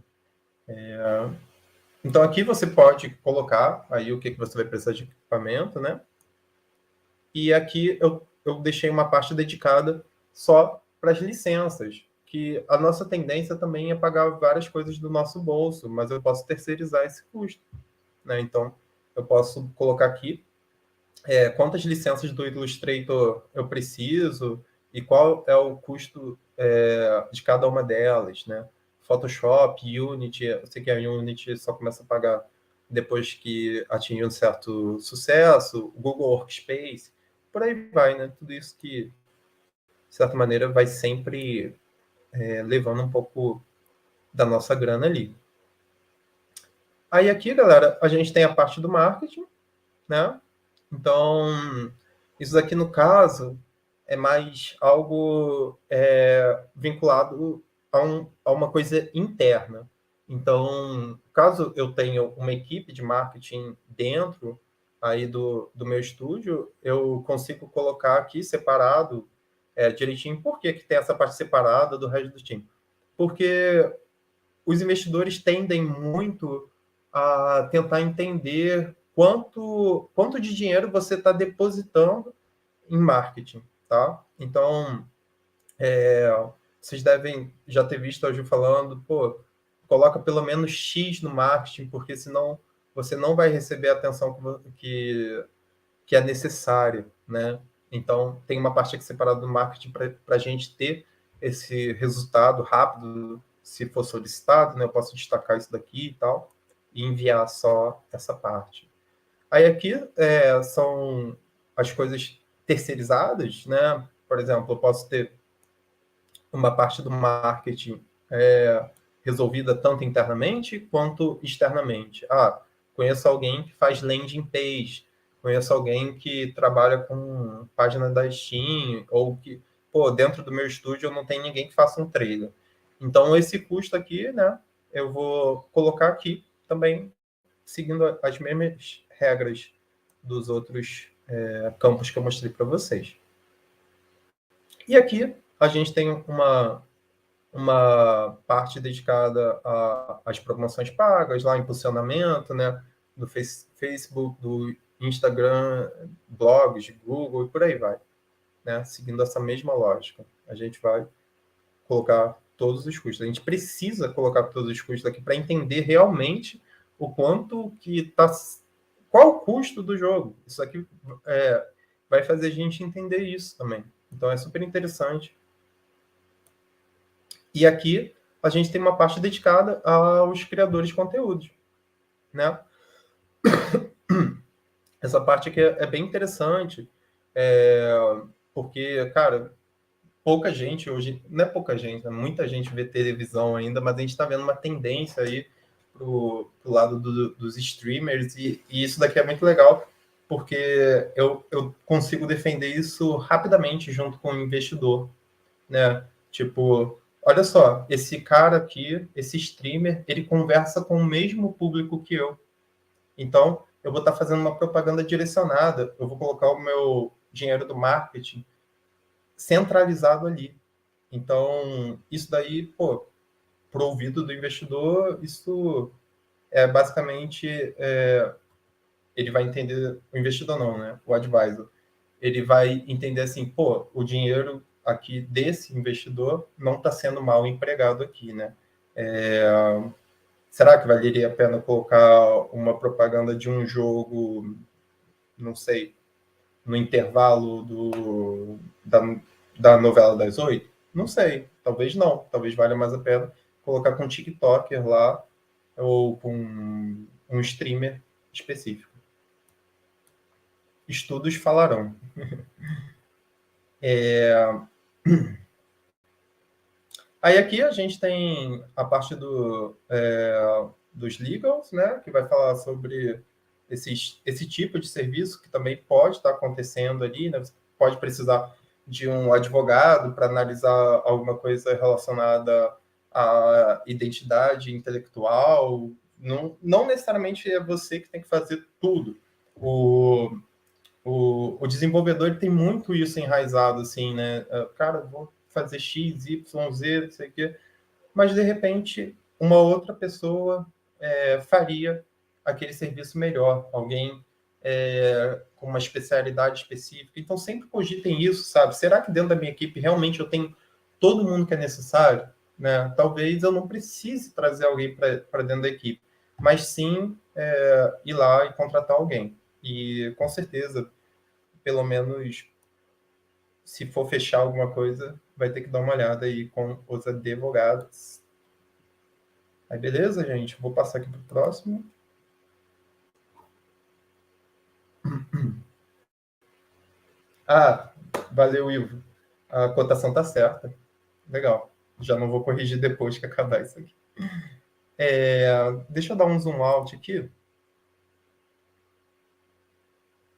Então, aqui você pode colocar aí o que você vai precisar de equipamento, né? E aqui eu deixei uma parte dedicada só para as licenças, que a nossa tendência também é pagar várias coisas do nosso bolso, mas eu posso terceirizar esse custo, né? Então, eu posso colocar aqui quantas licenças do Illustrator eu preciso e qual é o custo de cada uma delas, né? Photoshop, Unity, eu sei que a Unity só começa a pagar depois que atingir um certo sucesso, o Google Workspace, por aí vai, né? Tudo isso que, de certa maneira, vai sempre levando um pouco da nossa grana ali. Aí aqui, galera, a gente tem a parte do marketing, né? Então, isso aqui, no caso, é mais algo vinculado a uma coisa interna. Então, caso eu tenha uma equipe de marketing dentro aí do meu estúdio, eu consigo colocar aqui separado direitinho. Por que tem essa parte separada do resto do time? Porque os investidores tendem muito a tentar entender quanto de dinheiro você está depositando em marketing, tá? Então, vocês devem já ter visto a Ju falando, pô, coloca pelo menos X no marketing, porque senão você não vai receber a atenção que é necessária, né? Então, tem uma parte aqui separada do marketing para a gente ter esse resultado rápido, se for solicitado, né? Eu posso destacar isso daqui e tal, e enviar só essa parte. Aí aqui são as coisas terceirizadas, né? Por exemplo, eu posso ter uma parte do marketing resolvida tanto internamente quanto externamente. Conheço alguém que faz landing page, conheço alguém que trabalha com página da Steam, ou que, dentro do meu estúdio eu não tenho ninguém que faça um trailer. Então, esse custo aqui, né, eu vou colocar aqui também, seguindo as mesmas regras dos outros campos que eu mostrei para vocês. E aqui a gente tem uma parte dedicada às promoções pagas, lá impulsionamento, né, do Facebook, do Instagram, blogs, Google e por aí vai, né, seguindo essa mesma lógica. A gente vai colocar todos os custos. A gente precisa colocar todos os custos aqui para entender realmente o quanto que está... Qual o custo do jogo? Isso aqui vai fazer a gente entender isso também. Então, é super interessante. E aqui a gente tem uma parte dedicada aos criadores de conteúdos, né? Essa parte aqui é bem interessante, porque, cara, pouca gente hoje, não é pouca gente, né? Muita gente vê televisão ainda, mas a gente está vendo uma tendência aí pro lado dos streamers, e isso daqui é muito legal, porque eu consigo defender isso rapidamente junto com o investidor, né? Tipo, olha só, esse cara aqui, esse streamer, ele conversa com o mesmo público que eu. Então, eu vou estar fazendo uma propaganda direcionada. Eu vou colocar o meu dinheiro do marketing centralizado ali. Então, isso daí, pô, para o ouvido do investidor, isso é basicamente, ele vai entender, o investidor não, né? O advisor, ele vai entender assim, pô, o dinheiro aqui desse investidor não está sendo mal empregado aqui, né? Será que valeria a pena colocar uma propaganda de um jogo, não sei, no intervalo da novela das 8? Não sei, talvez não. Talvez valha mais a pena colocar com um TikToker lá ou com um streamer específico. Estudos falarão. Aí aqui a gente tem a parte dos legals, né, que vai falar sobre esse tipo de serviço que também pode estar acontecendo ali, né? Você pode precisar de um advogado para analisar alguma coisa relacionada à identidade intelectual. Não necessariamente é você que tem que fazer tudo. O desenvolvedor ele tem muito isso enraizado, assim, né? Cara, vou fazer X, Y, Z, não sei o quê, mas de repente uma outra pessoa faria aquele serviço melhor, alguém com uma especialidade específica. Então sempre cogitem isso, sabe? Será que dentro da minha equipe realmente eu tenho todo mundo que é necessário? Né? Talvez eu não precise trazer alguém para dentro da equipe, mas sim ir lá e contratar alguém. E com certeza, pelo menos se for fechar alguma coisa, vai ter que dar uma olhada aí com os advogados. Aí, beleza, gente? Vou passar aqui para o próximo. Ah, valeu, Ivo. A cotação tá certa. Legal. Já não vou corrigir depois que acabar isso aqui. Deixa eu dar um zoom out aqui.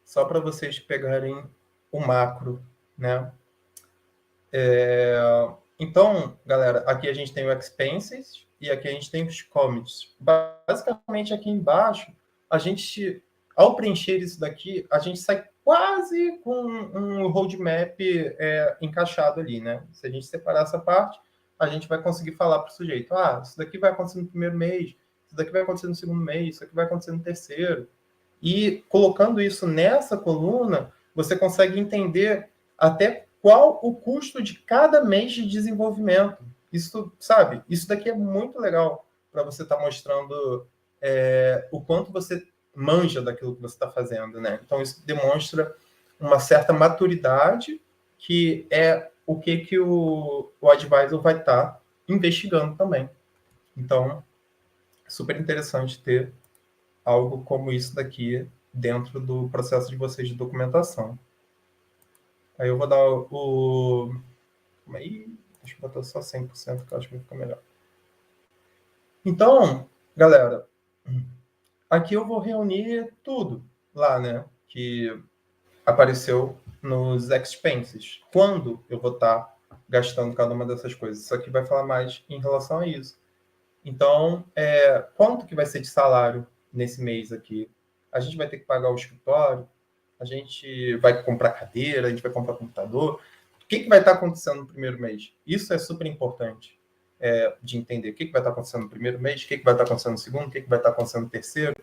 Só para vocês pegarem o macro, né? Então, galera, aqui a gente tem o expenses e aqui a gente tem os commits. Basicamente, aqui embaixo, a gente, ao preencher isso daqui, a gente sai quase com um roadmap encaixado ali, né? Se a gente separar essa parte, a gente vai conseguir falar para o sujeito, isso daqui vai acontecer no primeiro mês, isso daqui vai acontecer no segundo mês, isso daqui vai acontecer no terceiro. E colocando isso nessa coluna, você consegue entender até qual o custo de cada mês de desenvolvimento. Isso, sabe? Isso daqui é muito legal para você estar mostrando o quanto você manja daquilo que você está fazendo, né? Então, isso demonstra uma certa maturidade que é o que o advisor vai estar investigando também. Então, é super interessante ter algo como isso daqui dentro do processo de vocês de documentação. Aí eu vou dar o... Aí, deixa eu botar só 100%, que eu acho que vai ficar melhor. Então, galera, aqui eu vou reunir tudo lá, né? Que apareceu nos expenses. Quando eu vou estar gastando cada uma dessas coisas? Isso aqui vai falar mais em relação a isso. Então, quanto que vai ser de salário nesse mês aqui? A gente vai ter que pagar o escritório? A gente vai comprar cadeira? A gente vai comprar computador? O que vai estar acontecendo no primeiro mês? Isso é super importante de entender. O que vai estar acontecendo no primeiro mês? O que vai estar acontecendo no segundo? O que vai estar acontecendo no terceiro?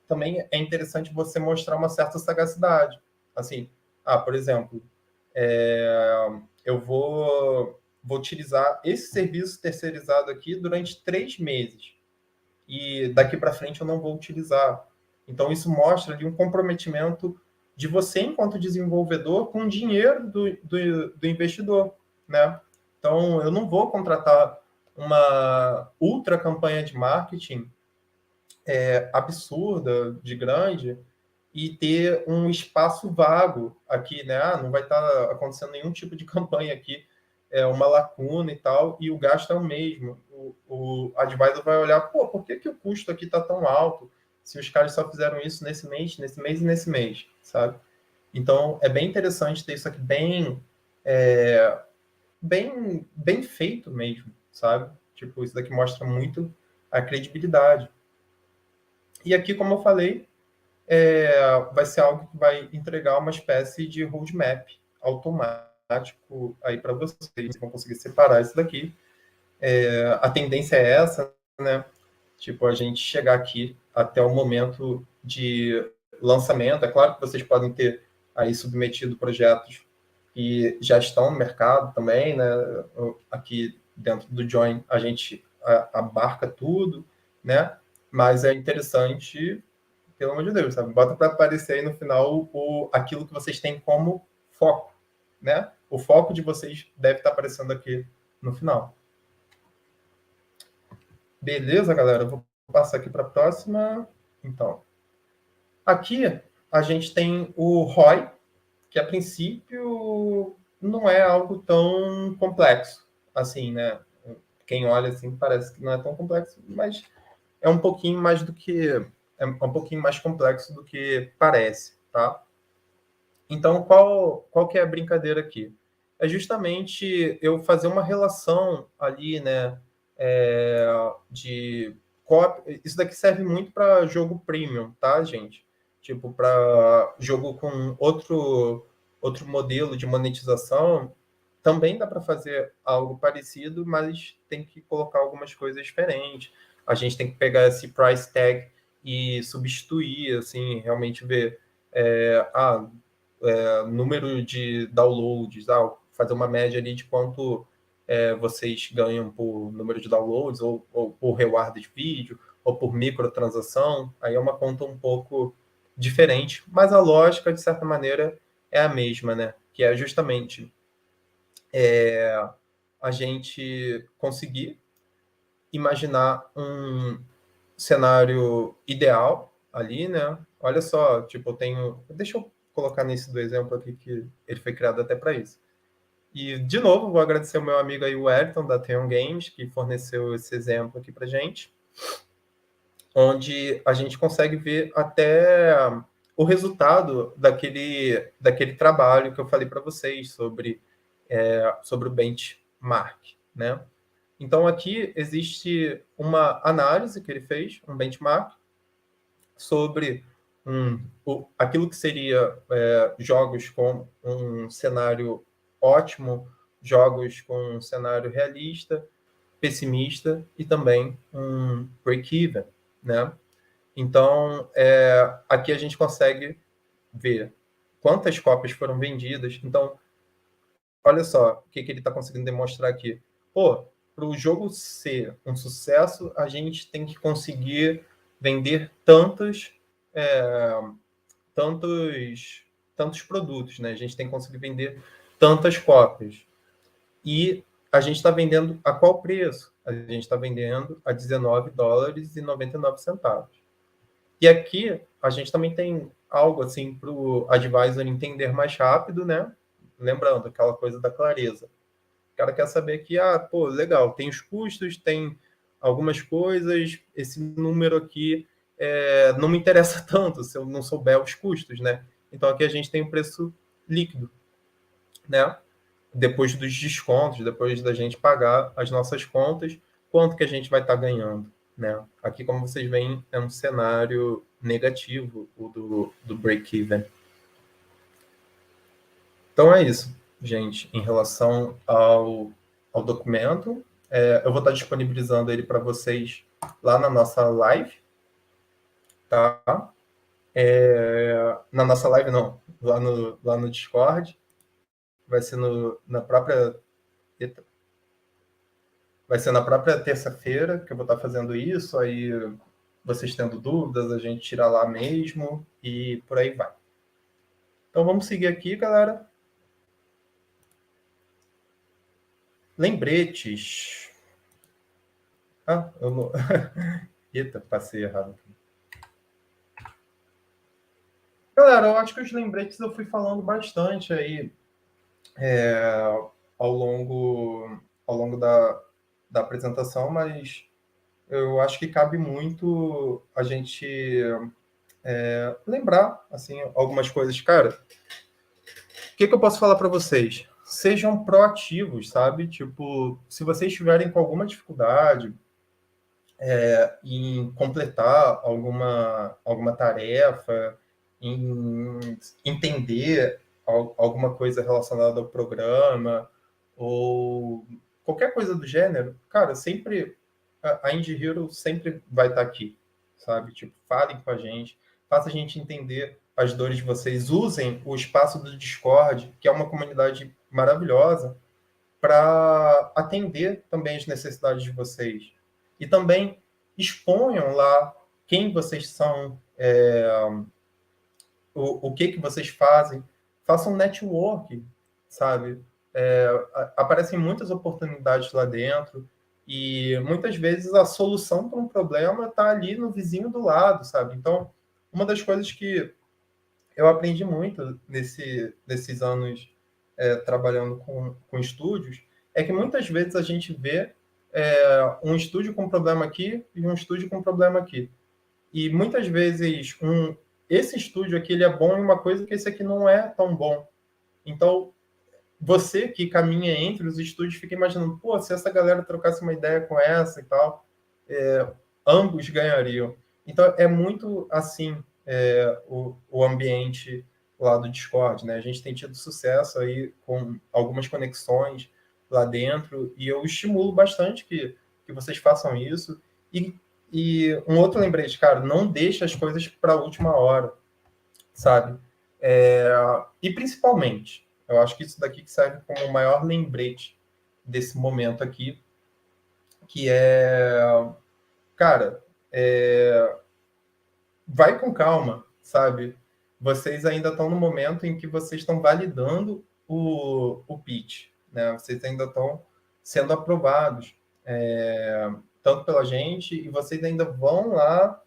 Também é interessante você mostrar uma certa sagacidade. Assim, por exemplo, eu vou utilizar esse serviço terceirizado aqui durante 3 meses. E daqui para frente eu não vou utilizar. Então, isso mostra ali um comprometimento de você, enquanto desenvolvedor, com o dinheiro do investidor, né? Então, eu não vou contratar uma ultra campanha de marketing absurda, de grande, e ter um espaço vago aqui, né? Não vai estar acontecendo nenhum tipo de campanha aqui, uma lacuna e tal, e o gasto é o mesmo. O advisor vai olhar, por que o custo aqui está tão alto? Se os caras só fizeram isso nesse mês e nesse mês, sabe? Então, é bem interessante ter isso aqui bem feito mesmo, sabe? Tipo, isso daqui mostra muito a credibilidade. E aqui, como eu falei, vai ser algo que vai entregar uma espécie de roadmap automático aí para vocês. Vocês vão conseguir separar isso daqui. A tendência é essa, né? Tipo, a gente chegar aqui até o momento de lançamento. É claro que vocês podem ter aí submetido projetos que já estão no mercado também, né? Aqui dentro do Join a gente abarca tudo, né? Mas é interessante, pelo amor de Deus, sabe? Bota para aparecer aí no final aquilo que vocês têm como foco, né? O foco de vocês deve estar aparecendo aqui no final. Beleza, galera? Eu vou passar aqui para a próxima. Então, aqui a gente tem o ROI, que a princípio não é algo tão complexo, assim, né? Quem olha assim parece que não é tão complexo, mas é um pouquinho mais do que é um pouquinho mais complexo do que parece, tá? Então, qual que é a brincadeira aqui? É justamente eu fazer uma relação ali, né, de isso daqui serve muito para jogo premium, tá, gente? Tipo, para jogo com outro modelo de monetização, também dá para fazer algo parecido, mas tem que colocar algumas coisas diferentes. A gente tem que pegar esse price tag e substituir, assim, realmente ver número de downloads, fazer uma média ali de quanto vocês ganham por número de downloads, ou por reward de vídeo, ou por microtransação. Aí é uma conta um pouco diferente, mas a lógica, de certa maneira, é a mesma, né? Que é justamente a gente conseguir imaginar um cenário ideal ali, né? Olha só, tipo, eu tenho. Deixa eu colocar nesse do exemplo aqui que ele foi criado até para isso. E, de novo, vou agradecer ao meu amigo aí, o Wellington, da Theon Games, que forneceu esse exemplo aqui para gente, onde a gente consegue ver até o resultado daquele trabalho que eu falei para vocês sobre o benchmark, né? Então, aqui existe uma análise que ele fez, um benchmark, sobre aquilo que seria jogos com um cenário ótimo, jogos com um cenário realista, pessimista e também um break-even, né? Então, aqui a gente consegue ver quantas cópias foram vendidas. Então, olha só o que ele está conseguindo demonstrar aqui. Pô, para o jogo ser um sucesso, a gente tem que conseguir vender é, tantos, tantos produtos, né? A gente tem que conseguir vender tantas cópias. E a gente está vendendo a qual preço? A gente está vendendo a $19,99. E aqui a gente também tem algo assim para o advisor entender mais rápido, né? Lembrando, aquela coisa da clareza. O cara quer saber que, pô, legal, tem os custos, tem algumas coisas, esse número aqui não me interessa tanto se eu não souber os custos, né? Então aqui a gente tem o preço líquido, né? Depois dos descontos, depois da gente pagar as nossas contas, quanto que a gente vai estar ganhando, né? Aqui, como vocês veem, é um cenário negativo, o do break-even. Então é isso, gente, em relação ao documento. Eu vou estar disponibilizando ele para vocês lá na nossa live, tá? Na nossa live não, lá no Discord. Vai ser na própria terça-feira que eu vou estar fazendo isso, aí vocês tendo dúvidas, a gente tira lá mesmo e por aí vai. Então vamos seguir aqui, galera. Lembretes. Eu não... Eita, passei errado. Galera, eu acho que os lembretes eu fui falando bastante aí ao longo da apresentação, mas eu acho que cabe muito a gente lembrar assim, algumas coisas. Cara, o que eu posso falar para vocês? Sejam proativos, sabe? Tipo, se vocês estiverem com alguma dificuldade, em completar alguma tarefa, em entender alguma coisa relacionada ao programa, ou qualquer coisa do gênero, cara, sempre a Indie Hero sempre vai estar aqui, sabe? Tipo, falem com a gente, faça a gente entender as dores de vocês, usem o espaço do Discord, que é uma comunidade maravilhosa, para atender também as necessidades de vocês. E também exponham lá quem vocês são, o que vocês fazem, façam network, sabe? Aparecem muitas oportunidades lá dentro e muitas vezes a solução para um problema está ali no vizinho do lado, sabe? Então, uma das coisas que eu aprendi muito nesses anos trabalhando com estúdios é que muitas vezes a gente vê um estúdio com problema aqui e um estúdio com problema aqui. E muitas vezes esse estúdio aqui ele é bom em uma coisa que esse aqui não é tão bom. Então, você que caminha entre os estúdios fica imaginando, pô, se essa galera trocasse uma ideia com essa e tal, ambos ganhariam. Então, é muito assim o ambiente lá do Discord, né? A gente tem tido sucesso aí com algumas conexões lá dentro e eu estimulo bastante que vocês façam isso. E um outro lembrete, cara, não deixe as coisas para a última hora, sabe? E principalmente, eu acho que isso daqui que serve como o maior lembrete desse momento aqui, que cara, vai com calma, sabe? Vocês ainda estão no momento em que vocês estão validando o pitch, né? Vocês ainda estão sendo aprovados, tanto pela gente, e vocês ainda vão lá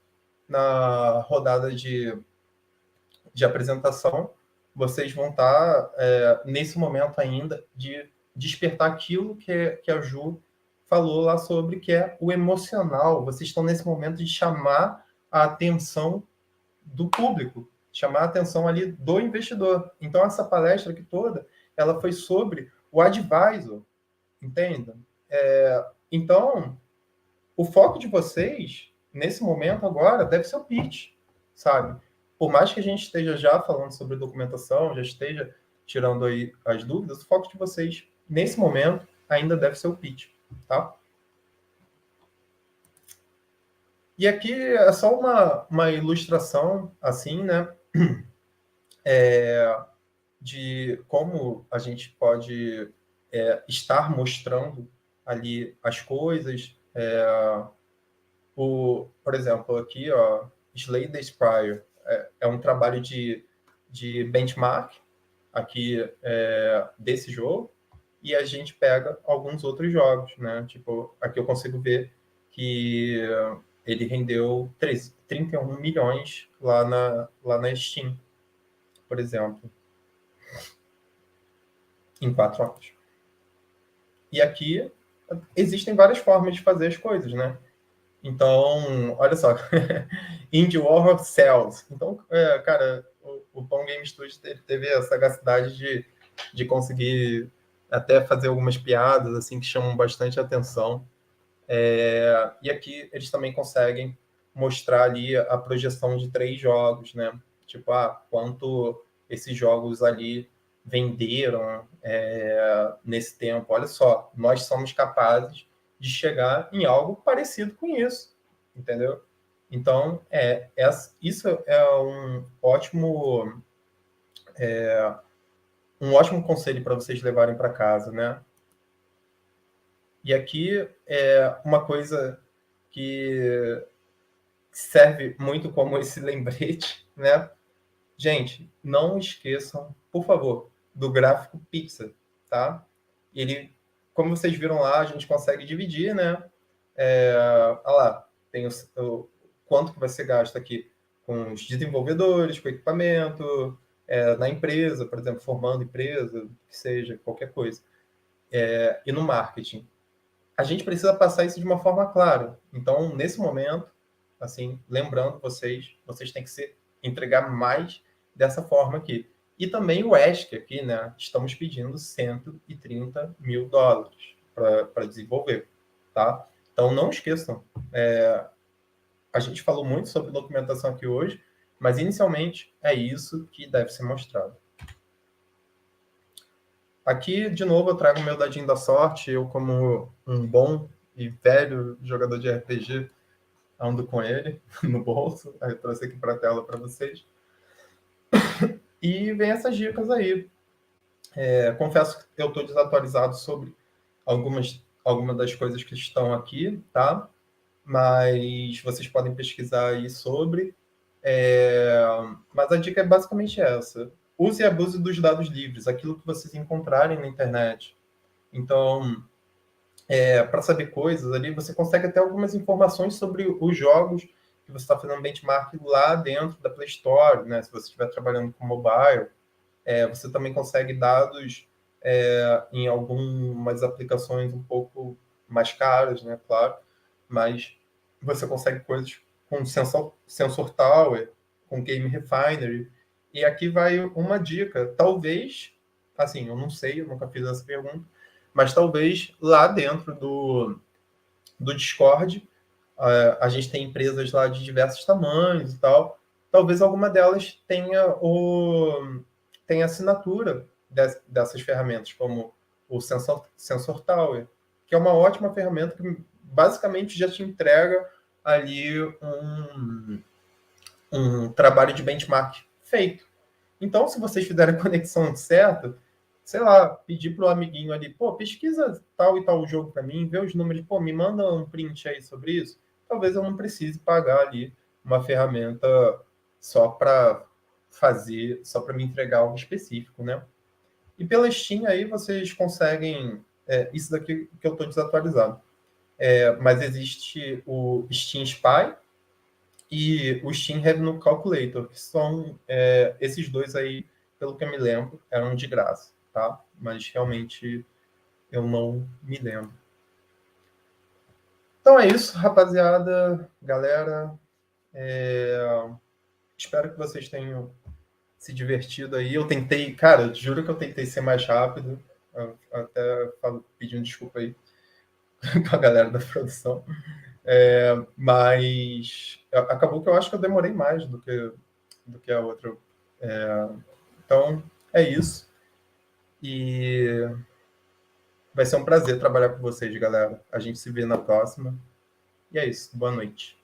na rodada de apresentação, vocês vão estar nesse momento ainda de despertar aquilo que a Ju falou lá sobre, que é o emocional. Vocês estão nesse momento de chamar a atenção do público, chamar a atenção ali do investidor. Então, essa palestra aqui toda, ela foi sobre o advisor, entenda? Então, o foco de vocês, nesse momento agora, deve ser o pitch, sabe? Por mais que a gente esteja já falando sobre documentação, já esteja tirando aí as dúvidas, o foco de vocês, nesse momento, ainda deve ser o pitch, tá? E aqui é só uma ilustração, assim, né? De como a gente pode estar mostrando ali as coisas. Por exemplo, aqui, ó, Slay the Spire é um trabalho de benchmark aqui desse jogo, e a gente pega alguns outros jogos, né? Tipo, aqui eu consigo ver que ele rendeu 31 milhões lá na Steam, por exemplo, em 4 anos. E aqui existem várias formas de fazer as coisas, né? Então, olha só, Indie Warhol Cells. Então, cara, o Pong Game Studio teve a sagacidade de conseguir até fazer algumas piadas assim que chamam bastante atenção. E aqui eles também conseguem mostrar ali a projeção de 3 jogos, né? Tipo, quanto esses jogos ali venderam nesse tempo. Olha só, nós somos capazes de chegar em algo parecido com isso, entendeu? Então, isso é um ótimo conselho para vocês levarem para casa, né? E aqui é uma coisa que serve muito como esse lembrete, né? Gente, não esqueçam, por favor, do gráfico pixel, tá? Ele, como vocês viram lá, a gente consegue dividir, né? Olha lá, tem o quanto que vai ser gasto aqui com os desenvolvedores, com o equipamento, na empresa, por exemplo, formando empresa, que seja, qualquer coisa. E no marketing. A gente precisa passar isso de uma forma clara. Então, nesse momento, assim, lembrando vocês têm que entregar mais dessa forma aqui. E também o ESC aqui, né? Estamos pedindo 130 mil dólares para desenvolver, tá? Então, não esqueçam. A gente falou muito sobre documentação aqui hoje, mas inicialmente é isso que deve ser mostrado. Aqui, de novo, eu trago o meu dadinho da sorte. Eu, como um bom e velho jogador de RPG, ando com ele no bolso. Aí eu trouxe aqui para a tela para vocês. E vem essas dicas aí. Confesso que eu estou desatualizado sobre algumas das coisas que estão aqui, tá? Mas vocês podem pesquisar aí sobre. Mas a dica é basicamente essa. Use e abuse dos dados livres, aquilo que vocês encontrarem na internet. Então, para saber coisas ali, você consegue ter algumas informações sobre os jogos que você está fazendo benchmark lá dentro da Play Store, né? Se você estiver trabalhando com mobile, você também consegue dados em algumas aplicações um pouco mais caras, né? Claro, mas você consegue coisas com Sensor Tower, com Game Refinery. E aqui vai uma dica. Talvez, assim, eu não sei, eu nunca fiz essa pergunta, mas talvez lá dentro do Discord, a gente tem empresas lá de diversos tamanhos e tal. Talvez alguma delas tenha assinatura dessas ferramentas, como o Sensor Tower, que é uma ótima ferramenta que basicamente já te entrega ali um trabalho de benchmark feito. Então, se vocês fizerem a conexão certa, sei lá, pedir para o amiguinho ali, pô, pesquisa tal e tal jogo para mim, vê os números, pô, me manda um print aí sobre isso. Talvez eu não precise pagar ali uma ferramenta só para só para me entregar algo específico, né? E pela Steam aí vocês conseguem, isso daqui que eu estou desatualizado, mas existe o Steam Spy e o Steam Revenue Calculator, que são esses dois aí, pelo que eu me lembro, eram de graça, tá? Mas realmente eu não me lembro. Então é isso, rapaziada, galera. Espero que vocês tenham se divertido aí. Eu tentei, cara, juro que eu tentei ser mais rápido. Eu até pedindo desculpa aí com a galera da produção. Mas acabou que eu acho que eu demorei mais do que a outra. Então, é isso. E vai ser um prazer trabalhar com vocês, galera. A gente se vê na próxima. E é isso. Boa noite.